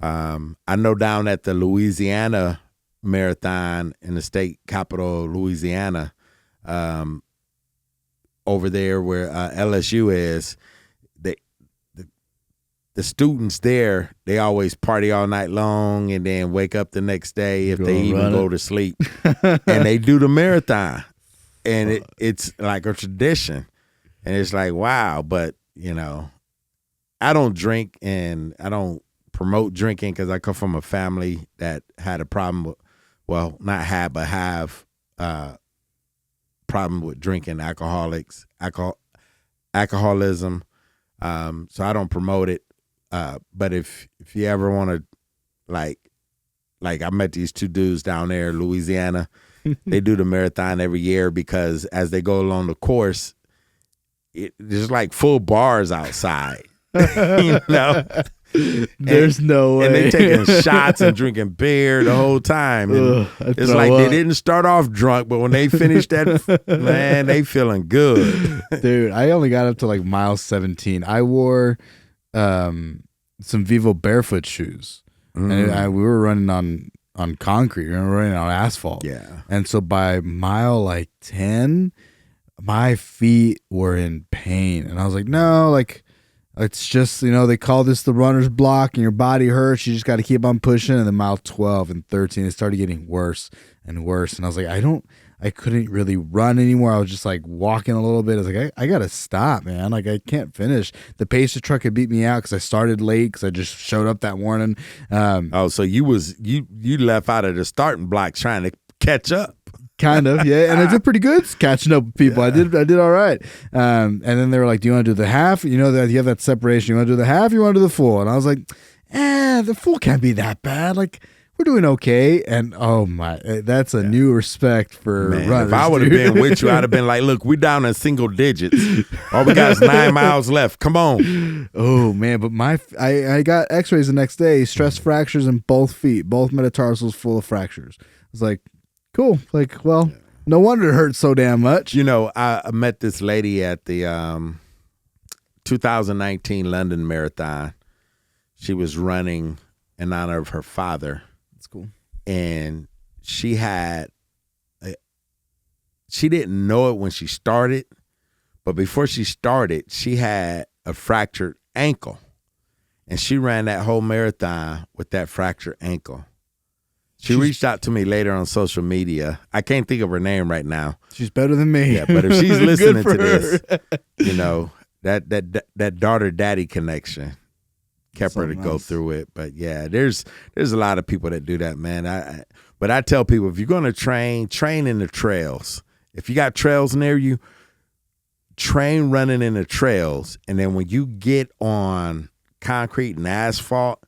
I know down at the Louisiana Marathon in the state capital of Louisiana, over there where LSU is, the students there, they always party all night long and then wake up the next day if they even go to sleep. And they do the marathon. And it's like a tradition. And it's like, wow. But, you know, I don't drink and I don't promote drinking because I come from a family that had a problem with, well, not had, but have problem with drinking, alcoholism. So I don't promote it. But if you ever want to, like I met these two dudes down there in Louisiana. They do the marathon every year because as they go along the course, there's like full bars outside. You know, there's no way. And they taking shots and drinking beer the whole time. And it's like they didn't start off drunk, but when they finished that, man, they feeling good. Dude, I only got up to like mile 17. I wore some Vivo barefoot shoes, and we were running on concrete. We were running on asphalt. Yeah, and so by mile like 10, my feet were in pain, and I was like, no, like it's just, you know, they call this the runner's block, and your body hurts. You just got to keep on pushing. And then mile 12 and 13, it started getting worse and worse, and I was like, I couldn't really run anymore. I was just like walking a little bit. I was like, I got to stop, man. Like I can't finish. The pacer truck had beat me out because I started late because I just showed up that morning. So you left out of the starting blocks trying to catch up. Kind of, yeah. And I did pretty good catching up with people. Yeah. I did all right. And then they were like, do you want to do the half? You know, that you have that separation. You want to do the half? You want to do the full? And I was like, the full can't be that bad. Like, we're doing okay. And oh my, that's a new respect for runners. If I would have been with you, I'd have been like, look, we're down in single digits. All we got is 9 miles left. Come on. Oh man, but I got x-rays the next day, stress fractures in both feet, both metatarsals full of fractures. I was like, cool. Like, well, no wonder it hurts so damn much. You know, I met this lady at the 2019 London Marathon. She was running in honor of her father. That's cool. And she didn't know it when she started, but before she started, she had a fractured ankle. And she ran that whole marathon with that fractured ankle. She reached out to me later on social media. I can't think of her name right now. She's better than me. Yeah, but if she's listening to this, you know, that daughter-daddy connection kept her to go through it. But yeah, there's a lot of people that do that, man. But I tell people, if you're going to train in the trails. If you got trails near you, train running in the trails. And then when you get on concrete and asphalt,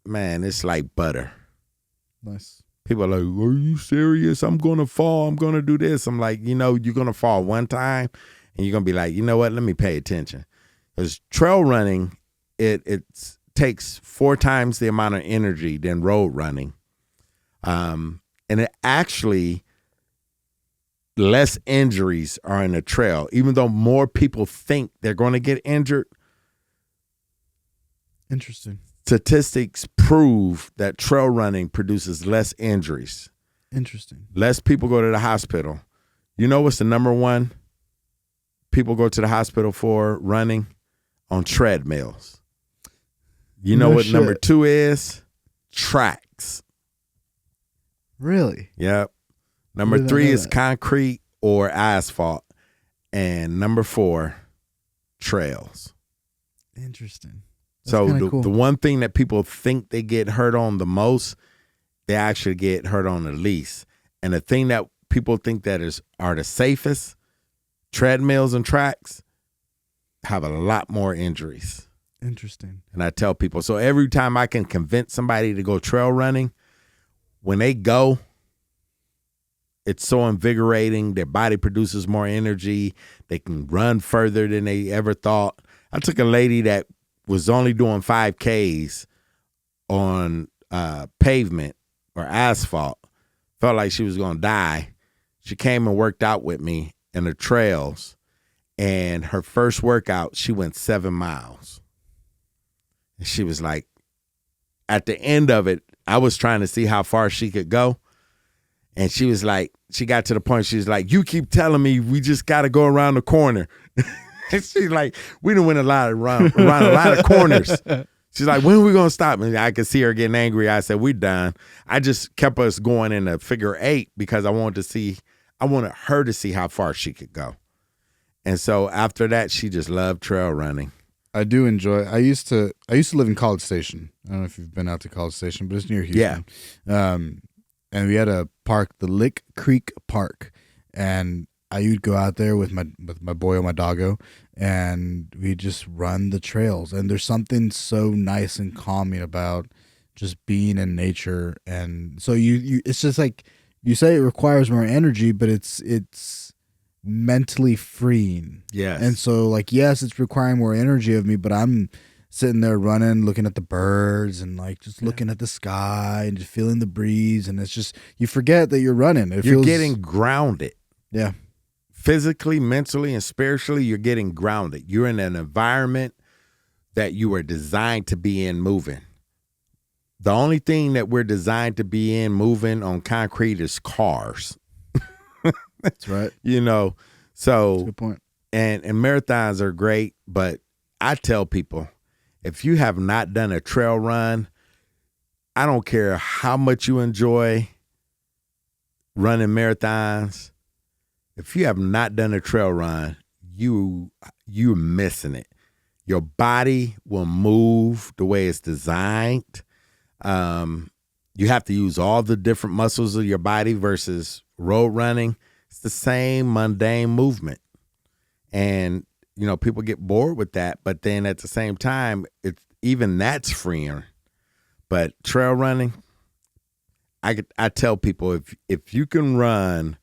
man, it's like butter. Nice. People are like, are you serious? I'm going to fall. I'm going to do this. I'm like, you know, you're going to fall one time and you're going to be like, you know what? Let me pay attention. Because trail running, it takes 4 times the amount of energy than road running. And it actually, less injuries are in a trail. Even though more people think they're going to get injured. Interesting. Statistics prove that trail running produces less injuries. Interesting. Less people go to the hospital. You know what's the number one people go to the hospital for running? On treadmills. You know what number 2 is? Tracks. Really? Yep. Number 3 is concrete or asphalt. And number 4, trails. Interesting. That's so cool. The one thing that people think they get hurt on the most, they actually get hurt on the least. And the thing that people think that are the safest, treadmills and tracks, have a lot more injuries. Interesting. And I tell people, so every time I can convince somebody to go trail running, when they go, it's so invigorating. Their body produces more energy. They can run further than they ever thought. I took a lady that was only doing 5Ks on pavement or asphalt, felt like she was going to die. She came and worked out with me in the trails, And her first workout, she went 7 miles. And she was like, at the end of it, I was trying to see how far she could go. And she was like, she got to the point, she was like, you keep telling me we just got to go around the corner. And she's like, we done went around a lot of corners. She's like, when are we going to stop? And I could see her getting angry. I said, we're done. I just kept us going in a figure 8 because I wanted her to see how far she could go. And so after that, she just loved trail running. I do enjoy. I used to live in College Station. I don't know if you've been out to College Station, but it's near Houston. Yeah. And we had a park, the Lick Creek Park, and I would go out there with my boy or my doggo, and we just run the trails. And there's something so nice and calming about just being in nature. And so you it's just like you say, it requires more energy, but it's mentally freeing. Yes. And so like, yes, it's requiring more energy of me, but I'm sitting there running, looking at the birds and like just looking at the sky and just feeling the breeze. And it's just, you forget that you're running. You're getting grounded. Yeah. Physically, mentally, and spiritually, you're getting grounded. You're in an environment that you were designed to be in moving. The only thing that we're designed to be in moving on concrete is cars. That's right. You know, so that's a good point. And marathons are great, but I tell people, if you have not done a trail run, I don't care how much you enjoy running marathons. If you have not done a trail run, you're missing it. Your body will move the way it's designed. You have to use all the different muscles of your body versus road running. It's the same mundane movement. And, you know, people get bored with that. But then at the same time, even that's freeing. But trail running, I tell people, if you can run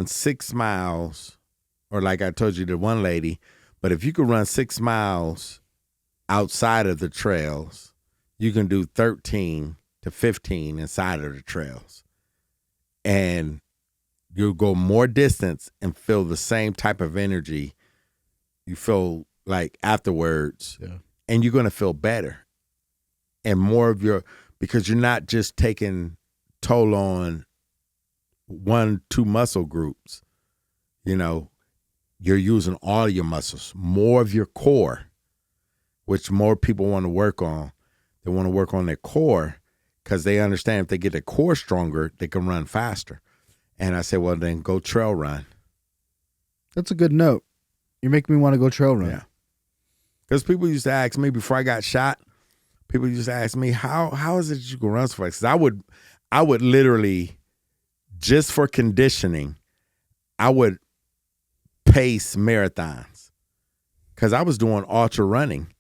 6 miles, or like I told you to one lady, but if you can run 6 miles outside of the trails, you can do 13 to 15 inside of the trails. And you'll go more distance and feel the same type of energy you feel like afterwards. Yeah. And you're going to feel better. And more of because you're not just taking toll on 1-2 muscle groups. You know, you're using all your muscles, more of your core, which more people want to work on. They want to work on their core because they understand if they get their core stronger, they can run faster. And I say, well, then go trail run. That's a good note. You're making me want to go trail run. Yeah. Because people used to ask me before I got shot, people used to ask me, how is it that you can run so fast? Because I would literally, just for conditioning, I would pace marathons because I was doing ultra running.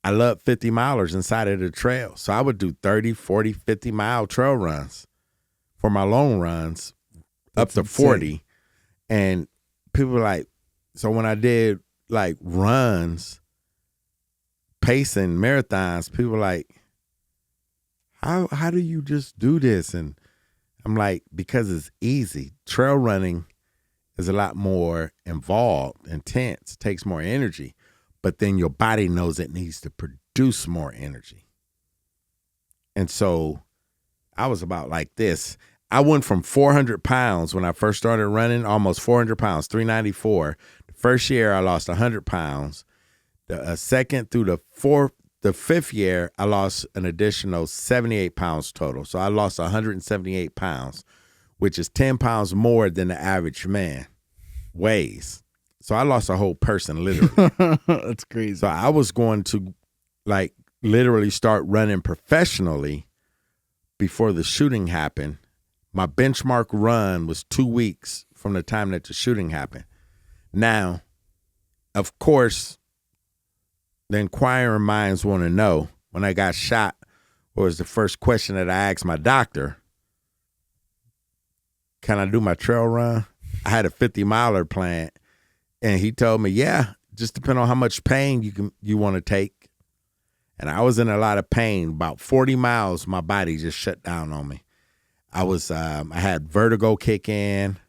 I love 50 milers inside of the trail. So I would do 30, 40, 50 mile trail runs for my long runs. That's up to 40. Insane. And people were like, so when I did like runs, pacing marathons, people were like, how do you just do this? And I'm like, because it's easy. Trail running is a lot more involved, intense, takes more energy, but then your body knows it needs to produce more energy. And so I was about like this. I went from 400 pounds when I first started running, almost 400 pounds, 394. The first year I lost 100 pounds. The second through the fifth year, I lost an additional 78 pounds total. So I lost 178 pounds, which is 10 pounds more than the average man weighs. So I lost a whole person, literally. That's crazy. So I was going to like literally start running professionally before the shooting happened. My benchmark run was 2 weeks from the time that the shooting happened. Now, of course, the inquiring minds want to know, when I got shot, what was the first question that I asked my doctor? Can I do my trail run? I had a 50 miler planned, and he told me, yeah, just depend on how much pain you want to take. And I was in a lot of pain. About 40 miles, my body just shut down on me. I had vertigo kick in,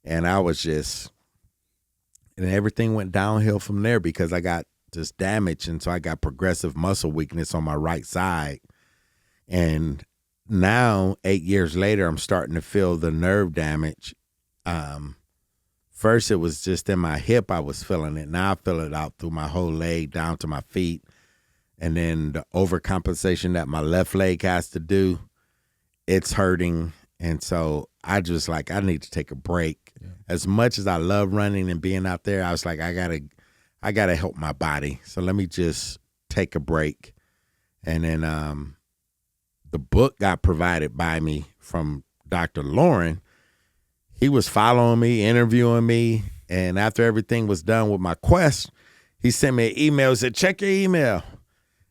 And I was and everything went downhill from there because I got this damage. And so I got progressive muscle weakness on my right side. And now, 8 years later, I'm starting to feel the nerve damage. First, it was just in my hip I was feeling it. Now I feel it out through my whole leg, down to my feet. And then the overcompensation that my left leg has to do, it's hurting. And so I just I need to take a break. Yeah. As much as I love running and being out there, I was like, I gotta help my body. So let me just take a break. And then the book got provided by me from Dr. Lauren. He was following me, interviewing me, and after everything was done with my quest, he sent me an email, said, check your email.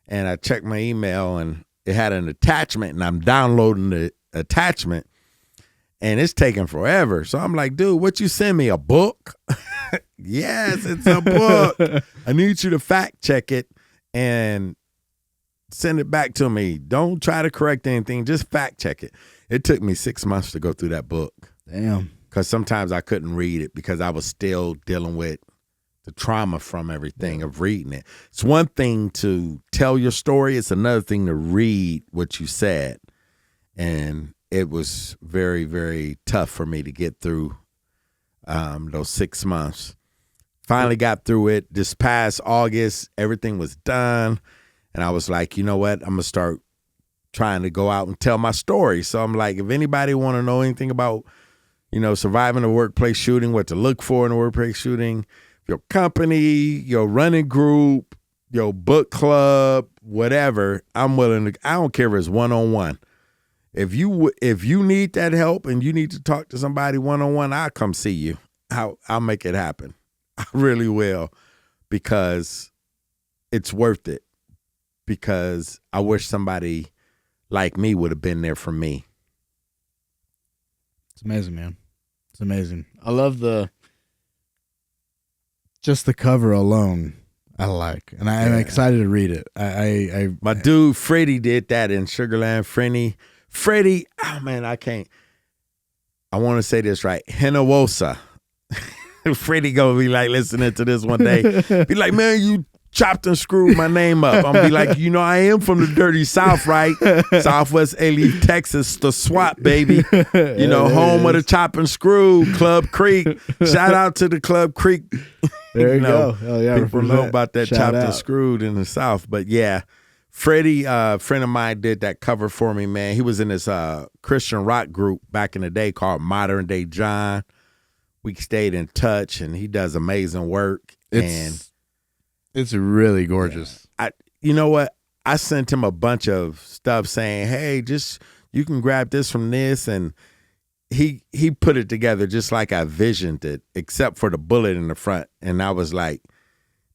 And I checked my email, and it had an attachment, and I'm downloading the attachment, and it's taking forever. So I'm like, dude, what you send me, a book? Yes, it's a book. I need you to fact check it and send it back to me. Don't try to correct anything. Just fact check it. It took me 6 months to go through that book. Damn. Because sometimes I couldn't read it because I was still dealing with the trauma from everything of reading it. It's one thing to tell your story. It's another thing to read what you said. And it was very, very tough for me to get through those 6 months. Finally got through it. This past August, everything was done. And I was like, you know what? I'm going to start trying to go out and tell my story. So I'm like, if anybody want to know anything about, surviving a workplace shooting, what to look for in a workplace shooting, your company, your running group, your book club, whatever, I'm willing to, I don't care if it's one-on-one. If you need that help and you need to talk to somebody one-on-one, I'll come see you. I'll make it happen. I really will, because it's worth it. Because I wish somebody like me would have been there for me. It's amazing, man. It's amazing. I love just the cover alone. I like, and I'm excited to read it. My dude Freddie did that in Sugarland. Freddie. Oh man, I can't. I want to say this right. Hinowosa. Freddie gonna be like listening to this one day. Be like, man, you chopped and screwed my name up. I'm gonna be like, I am from the dirty South, right? Southwest A-Leaf, Texas, the SWAT, baby. Home of the chop and screw, Club Creek. Shout out to the Club Creek. There you go. Hell yeah, people know about that chopped and screwed in the South. But yeah, Freddie, a friend of mine, did that cover for me, man. He was in this Christian rock group back in the day called Modern Day John. We stayed in touch, and he does amazing work. It's really gorgeous. You know what? I sent him a bunch of stuff saying, hey, just you can grab this from this. And he put it together just like I visioned it, except for the bullet in the front. And I was like,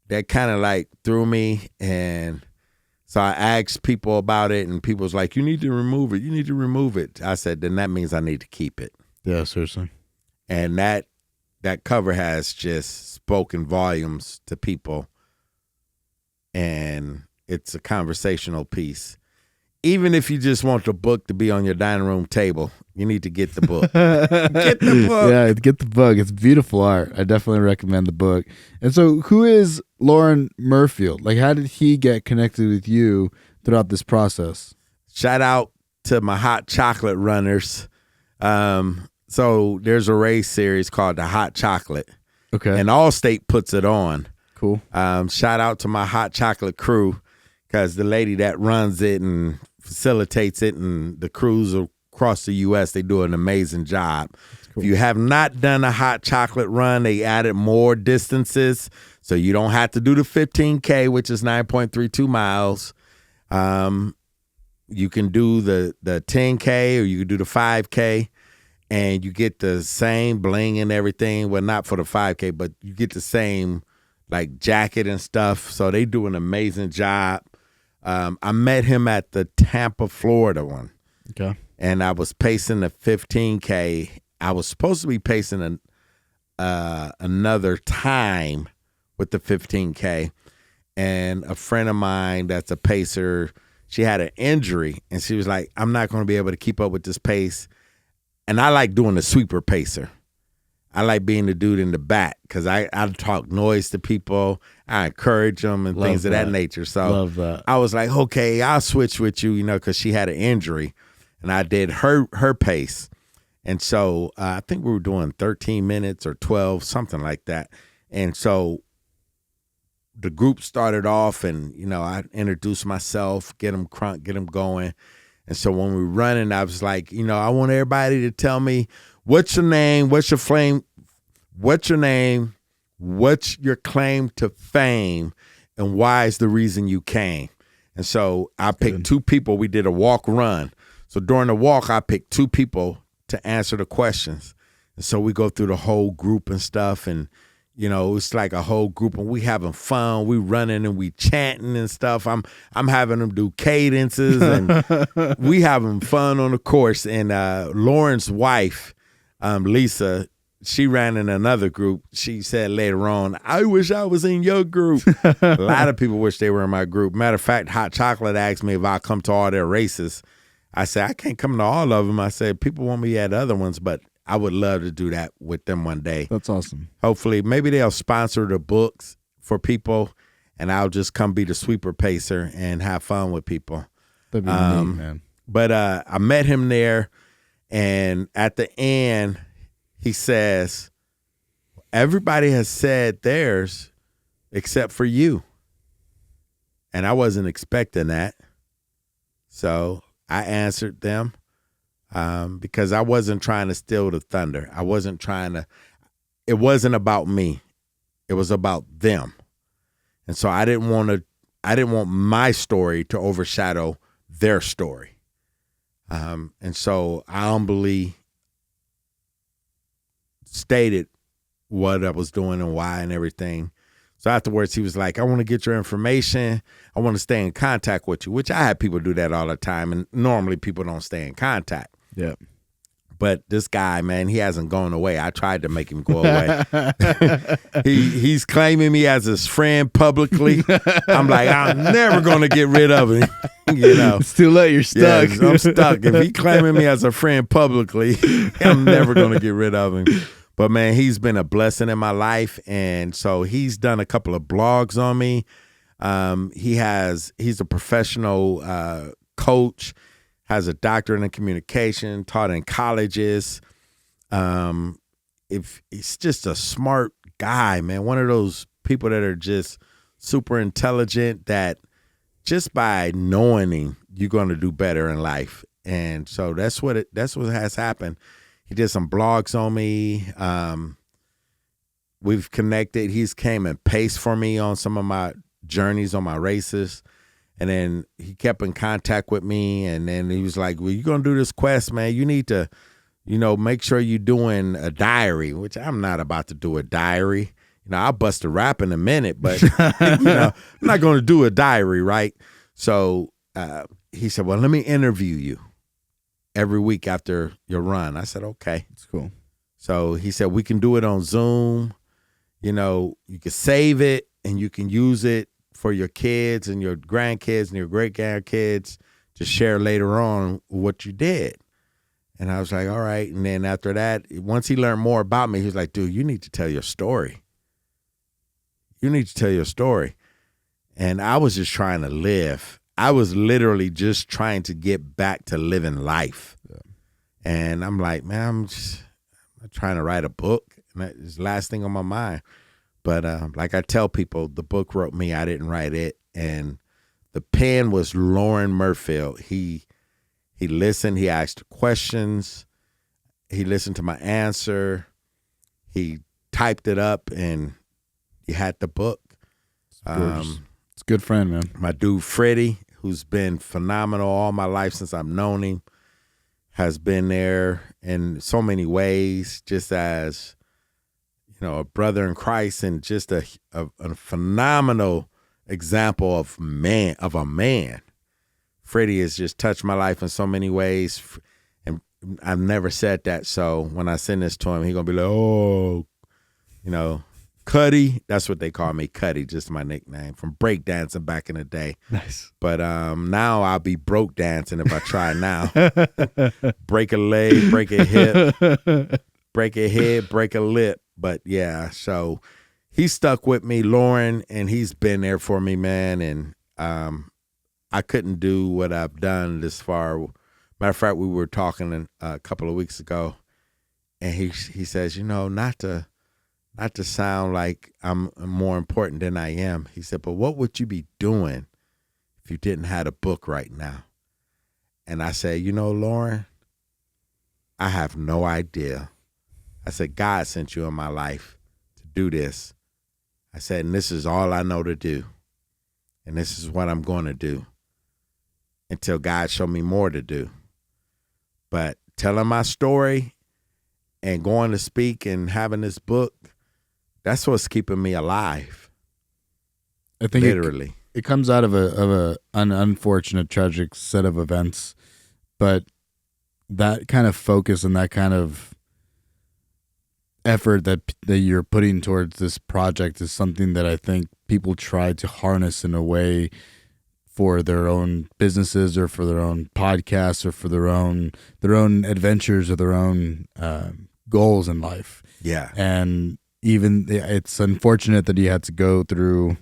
that kind of threw me. And so I asked people about it, and people was like, you need to remove it. You need to remove it. I said, then that means I need to keep it. Yeah, seriously. And that cover has just spoken volumes to people. And it's a conversational piece. Even if you just want the book to be on your dining room table, you need to get the book. Get the book. Yeah, get the book. It's beautiful art. I definitely recommend the book. And so who is Lauren Murfield? How did he get connected with you throughout this process? Shout out to my hot chocolate runners. So there's a race series called the Hot Chocolate. Okay. And Allstate puts it on. Cool. Shout out to my hot chocolate crew, because the lady that runs it and facilitates it, and the crews across the U.S., they do an amazing job. Cool. If you have not done a hot chocolate run, they added more distances, so you don't have to do the 15K, which is 9.32 miles. You can do the 10K, or you can do the 5K, and you get the same bling and everything. Well, not for the 5K, but you get the same jacket and stuff. So they do an amazing job. I met him at the Tampa, Florida one. Okay. And I was pacing the 15K. I was supposed to be pacing another time with the 15K. And a friend of mine that's a pacer, she had an injury, and she was like, I'm not going to be able to keep up with this pace. And I like doing the sweeper pacer. I like being the dude in the back because I talk noise to people. I encourage them and things of that nature. So Love that. I was like, okay, I'll switch with you, because she had an injury, and I did her pace. And so I think we were doing 13 minutes or 12, something like that. And so the group started off, and, I introduced myself, get them crunk, get them going. And so when we were running, I was like, I want everybody to tell me, what's your name, what's your flame, what's your name, what's your claim to fame, and why is the reason you came? And so I picked two people. We did a walk run. So during the walk, I picked two people to answer the questions. And so we go through the whole group and stuff, and it's like a whole group, and we having fun. We running and we chanting and stuff. I'm having them do cadences, and we having fun on the course. And Lauren's wife, Lisa, she ran in another group. She said later on, I wish I was in your group. A lot of people wish they were in my group. Matter of fact, Hot Chocolate asked me if I come to all their races. I said, I can't come to all of them. I said, people want me at other ones, but I would love to do that with them one day. That's awesome. Hopefully, maybe they'll sponsor the books for people, and I'll just come be the sweeper pacer and have fun with people. That'd be neat, man. But I met him there, and at the end, he says, everybody has said theirs except for you. And I wasn't expecting that. So I answered them. Because I wasn't trying to steal the thunder. It wasn't about me. It was about them. And so I didn't want my story to overshadow their story. And so I humbly stated what I was doing and why and everything. So afterwards, he was like, I want to get your information. I want to stay in contact with you, which I have people do that all the time. And normally people don't stay in contact. Yeah. But this guy, man, he hasn't gone away. I tried to make him go away. He's claiming me as his friend publicly. I'm like, I'm never going to get rid of him. It's too late. You're stuck. Yes, I'm stuck. If he claiming me as a friend publicly, I'm never going to get rid of him. But, man, he's been a blessing in my life. And so he's done a couple of blogs on me. He's a professional coach. Has a doctorate in communication, taught in colleges. If he's just a smart guy, man, one of those people that are just super intelligent that just by knowing him, you're going to do better in life. And so that's what has happened. He did some blogs on me. We've connected. He's came and paced for me on some of my journeys on my races. And then he kept in contact with me, and then he was like, well, you're going to do this quest, man. You need to, make sure you're doing a diary, which I'm not about to do a diary. I'll bust a rap in a minute, but, I'm not going to do a diary, right? So he said, well, let me interview you every week after your run. I said, okay. That's cool. So he said, we can do it on Zoom. You can save it, and you can use it for your kids and your grandkids and your great-grandkids to share later on what you did. And I was like, all right. And then after that, once he learned more about me, he was like, dude, you need to tell your story. You need to tell your story. And I was just trying to live. I was literally just trying to get back to living life. Yeah. And I'm like, man, I'm trying to write a book. And that's the last thing on my mind. But like I tell people, the book wrote me. I didn't write it. And the pen was Lauren Murfield. He listened. He asked questions. He listened to my answer. He typed it up, and he had the book. It's a good friend, man. My dude, Freddie, who's been phenomenal all my life since I've known him, has been there in so many ways, just as a brother in Christ, and just a phenomenal example of a man. Freddie has just touched my life in so many ways, and I've never said that. So when I send this to him, he's gonna be like, "Oh, Cuddy." That's what they call me, Cuddy, just my nickname from breakdancing back in the day. Nice. But now I'll be broke dancing if I try now. Break a leg, break a hip. break a head, break a lip. But yeah, so he stuck with me, Lauren, and he's been there for me, man. And I couldn't do what I've done this far. Matter of fact, we were talking a couple of weeks ago, and he says, not to sound like I'm more important than I am. He said, but what would you be doing if you didn't have a book right now? And I said, Lauren, I have no idea. I said, God sent you in my life to do this. I said, and this is all I know to do. And this is what I'm going to do until God show me more to do. But telling my story and going to speak and having this book, that's what's keeping me alive. I think literally. It comes out of an unfortunate, tragic set of events, but that kind of focus and that kind of effort that you're putting towards this project is something that I think people try to harness in a way for their own businesses or for their own podcasts or for their own adventures or their own goals in life. Yeah. And even it's unfortunate that you had to go through,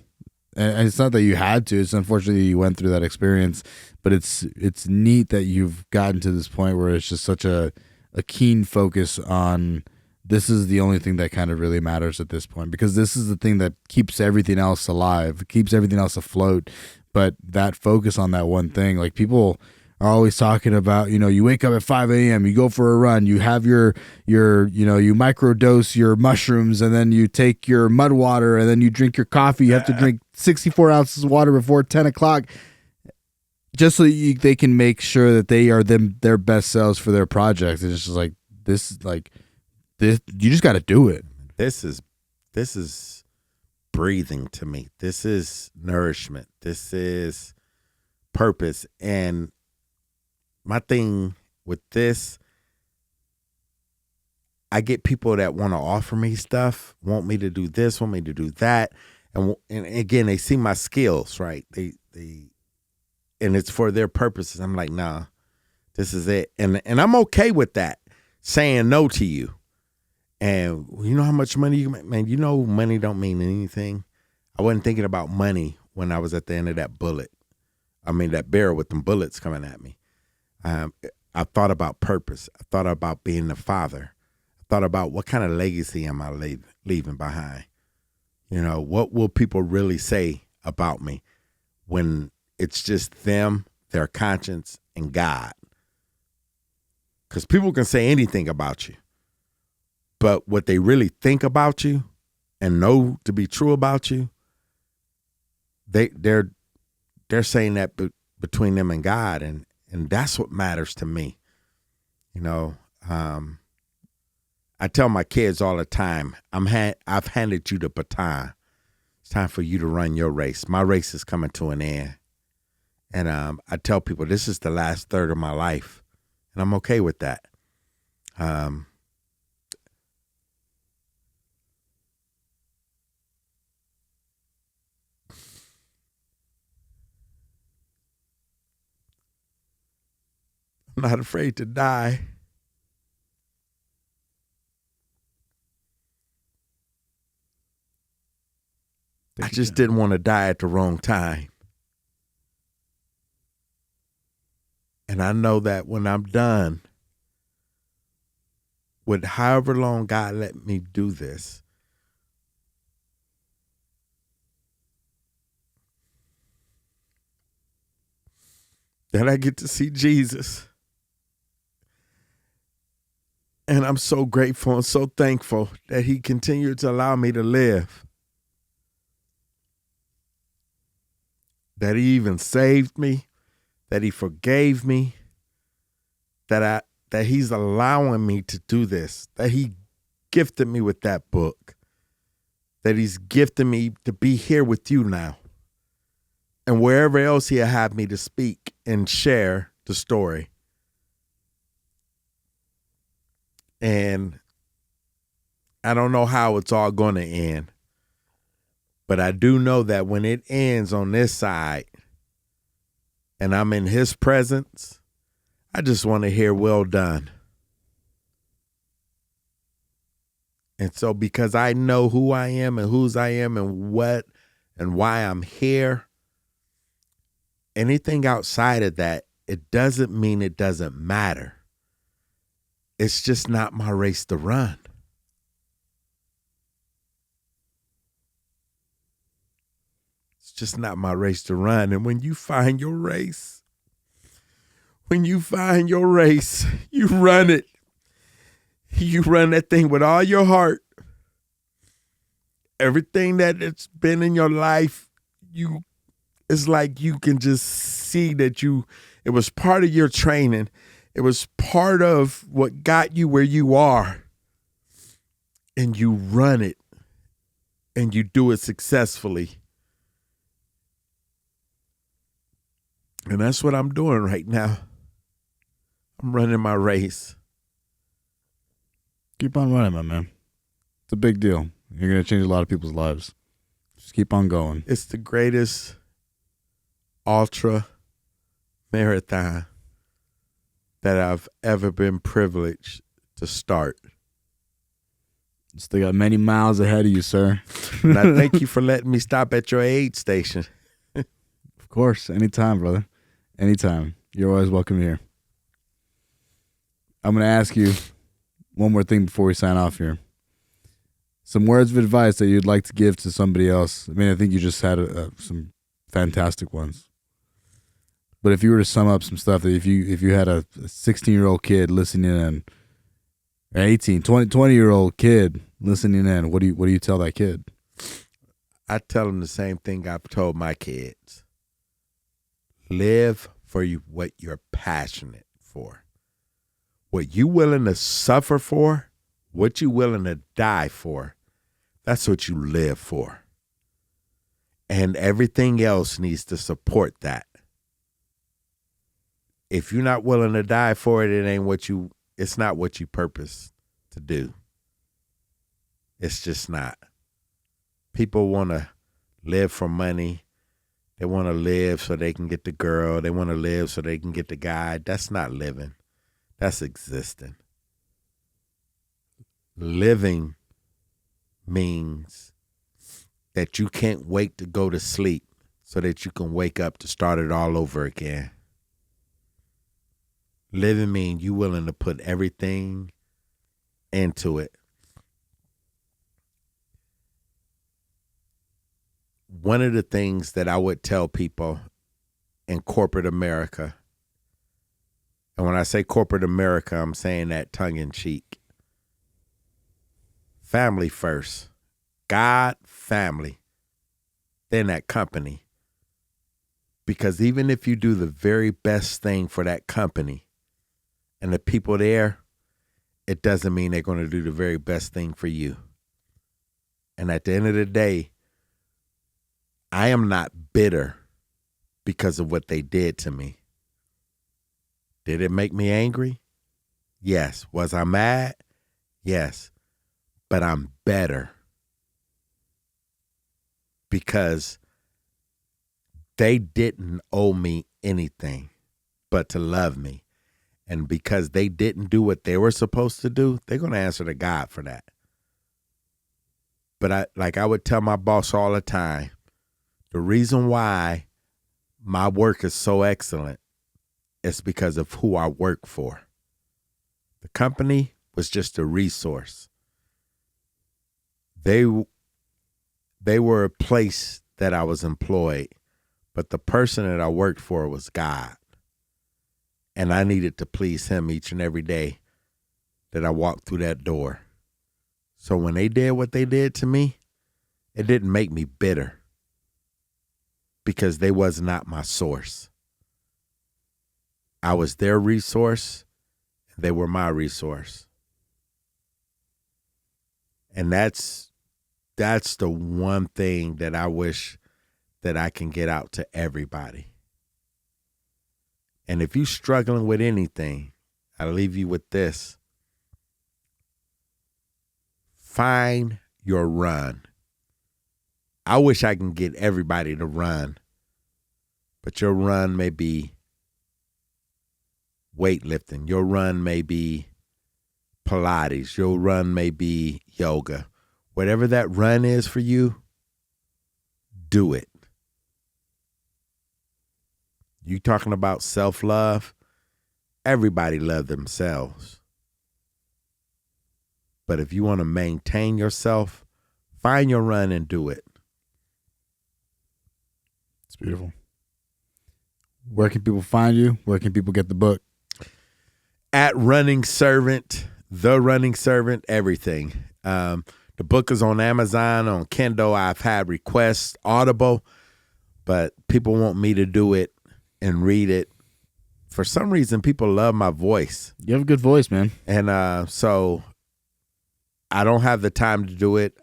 and it's not that you had to, it's unfortunately you went through that experience, but it's neat that you've gotten to this point where it's just such a keen focus on this is the only thing that kind of really matters at this point, because this is the thing that keeps everything else alive, keeps everything else afloat. But that focus on that one thing, like people are always talking about, you wake up at 5 a.m., you go for a run, you have you microdose your mushrooms, and then you take your mud water, and then you drink your coffee. You have to drink 64 ounces of water before 10 o'clock just so they can make sure that they are their best selves for their projects. It's just like, this, you just got to do it. This is breathing to me. This is nourishment. This is purpose. And my thing with this, I get people that want to offer me stuff, want me to do this, want me to do that. And again, they see my skills, right? They and it's for their purposes. I'm like, nah, this is it. And I'm okay with that, saying no to you. And you know how much money you make? Man, money don't mean anything. I wasn't thinking about money when I was at the end of that that barrel with them bullets coming at me. I thought about purpose. I thought about being the father. I thought about what kind of legacy am I leaving behind? What will people really say about me when it's just them, their conscience, and God? Because people can say anything about you. But what they really think about you and know to be true about you, they're saying that between them and God, and that's what matters to me. I tell my kids all the time, I've handed you the baton. It's time for you to run your race. My race is coming to an end, and I tell people this is the last third of my life, and I'm okay with that. I'm not afraid to die. I just didn't want to die at the wrong time. And I know that when I'm done with however long God let me do this, that I get to see Jesus. And I'm so grateful and so thankful that he continued to allow me to live. That he even saved me, that he forgave me, that he's allowing me to do this, that he gifted me with that book, that he's gifted me to be here with you now. And wherever else he'll have me to speak and share the story. And I don't know how it's all going to end. But I do know that when it ends on this side and I'm in his presence, I just want to hear well done. And so because I know who I am and whose I am and what and why I'm here, anything outside of that, it doesn't mean it doesn't matter. It's just not my race to run. It's just not my race to run. And when you find your race, you run it. You run that thing with all your heart. Everything that it's been in your life, it's like you can just see that it was part of your training. It was part of what got you where you are. And you run it. And you do it successfully. And that's what I'm doing right now. I'm running my race. Keep on running, my man. It's a big deal. You're going to change a lot of people's lives. Just keep on going. It's the greatest ultra marathon that I've ever been privileged to start. Still got many miles ahead of you, sir. And I thank you for letting me stop at your aid station. Of course. Anytime, brother. Anytime. You're always welcome here. I'm going to ask you one more thing before we sign off here. Some words of advice that you'd like to give to somebody else. I mean, I think you just had some fantastic ones. But if you were to sum up some stuff, that if you had a 16-year-old kid listening in, an 18, 20-year-old kid listening in, what do you tell that kid? I tell them the same thing I've told my kids. Live for what you're passionate for. What you willing to suffer for, what you willing to die for, that's what you live for. And everything else needs to support that. If you're not willing to die for it, it's not what you purpose to do. It's just not. People want to live for money. They want to live so they can get the girl. They want to live so they can get the guy. That's not living. That's existing. Living means that you can't wait to go to sleep so that you can wake up to start it all over again. Living means you willing to put everything into it. One of the things that I would tell people in corporate America, and when I say corporate America, I'm saying that tongue in cheek. Family first. God, family. Then that company. Because even if you do the very best thing for that company and the people there, it doesn't mean they're going to do the very best thing for you. And at the end of the day, I am not bitter because of what they did to me. Did it make me angry? Yes. Was I mad? Yes. But I'm better because they didn't owe me anything but to love me. And because they didn't do what they were supposed to do, they're going to answer to God for that. But I would tell my boss all the time, the reason why my work is so excellent is because of who I work for. The company was just a resource. They were a place that I was employed, but the person that I worked for was God. And I needed to please him each and every day that I walked through that door. So when they did what they did to me, it didn't make me bitter because they was not my source. I was their resource, and they were my resource. And that's the one thing that I wish that I can get out to everybody. And if you're struggling with anything, I leave you with this. Find your run. I wish I can get everybody to run, but your run may be weightlifting. Your run may be Pilates. Your run may be yoga. Whatever that run is for you, do it. You talking about self-love? Everybody loves themselves. But if you want to maintain yourself, find your run and do it. It's beautiful. Where can people find you? Where can people get the book? At Running Servant, The Running Servant, everything. The book is on Amazon, on Kindle. I've had requests, Audible, but people want me to do it and read it. For some reason, people love my voice. You have a good voice, man. And so I don't have the time to do it.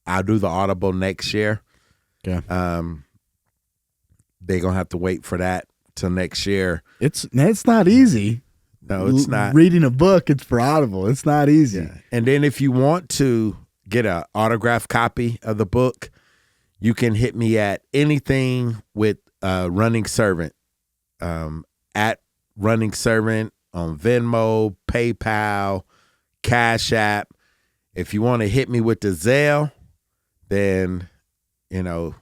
I'll do the Audible next year. Okay. They're going to have to wait for that till next year. It's not easy. No, it's not. Reading a book, it's for Audible. It's not easy. Yeah. And then if you want to get an autographed copy of the book, you can hit me at anything with Running Servant. At Running Servant on Venmo, PayPal, Cash App. If you want to hit me with the Zelle, then, you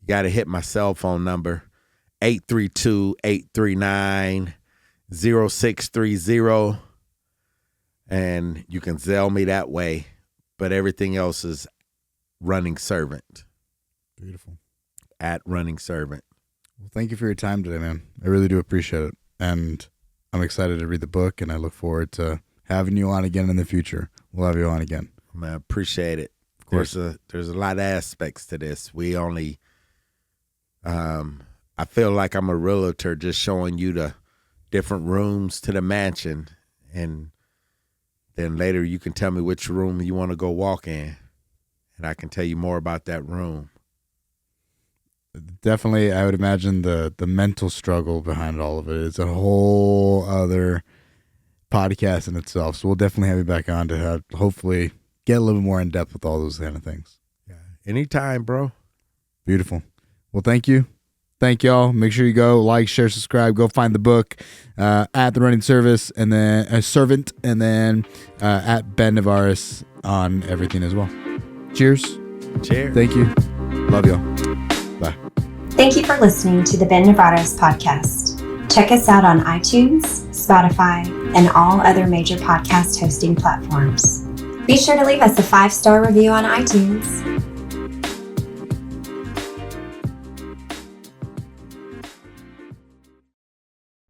got to hit my cell phone number, 832-839-0630. And you can Zelle me that way. But everything else is Running Servant. Beautiful. At Running Servant. Well, thank you for your time today, man. I really do appreciate it. And I'm excited to read the book, and I look forward to having you on again in the future. We'll have you on again. Man, I appreciate it. Of course, there's a lot of aspects to this. We only, I feel like I'm a realtor just showing you the different rooms to the mansion, and then later you can tell me which room you want to go walk in, and I can tell you more about that room. Definitely, I would imagine the mental struggle behind all of it is a whole other podcast in itself. So we'll definitely have you back on to hopefully get a little bit more in depth with all those kind of things. Yeah, anytime, bro. Beautiful. Well, thank you. Thank y'all. Make sure you go like, share, subscribe. Go find the book at The Running Service, and then Servant, and then at Ben Nevares on everything as well. Cheers. Cheers. Thank you. Love y'all. Bye. Thank you for listening to the Ben Nevares podcast. Check us out on iTunes, Spotify, and all other major podcast hosting platforms. Be sure to leave us a 5-star review on iTunes.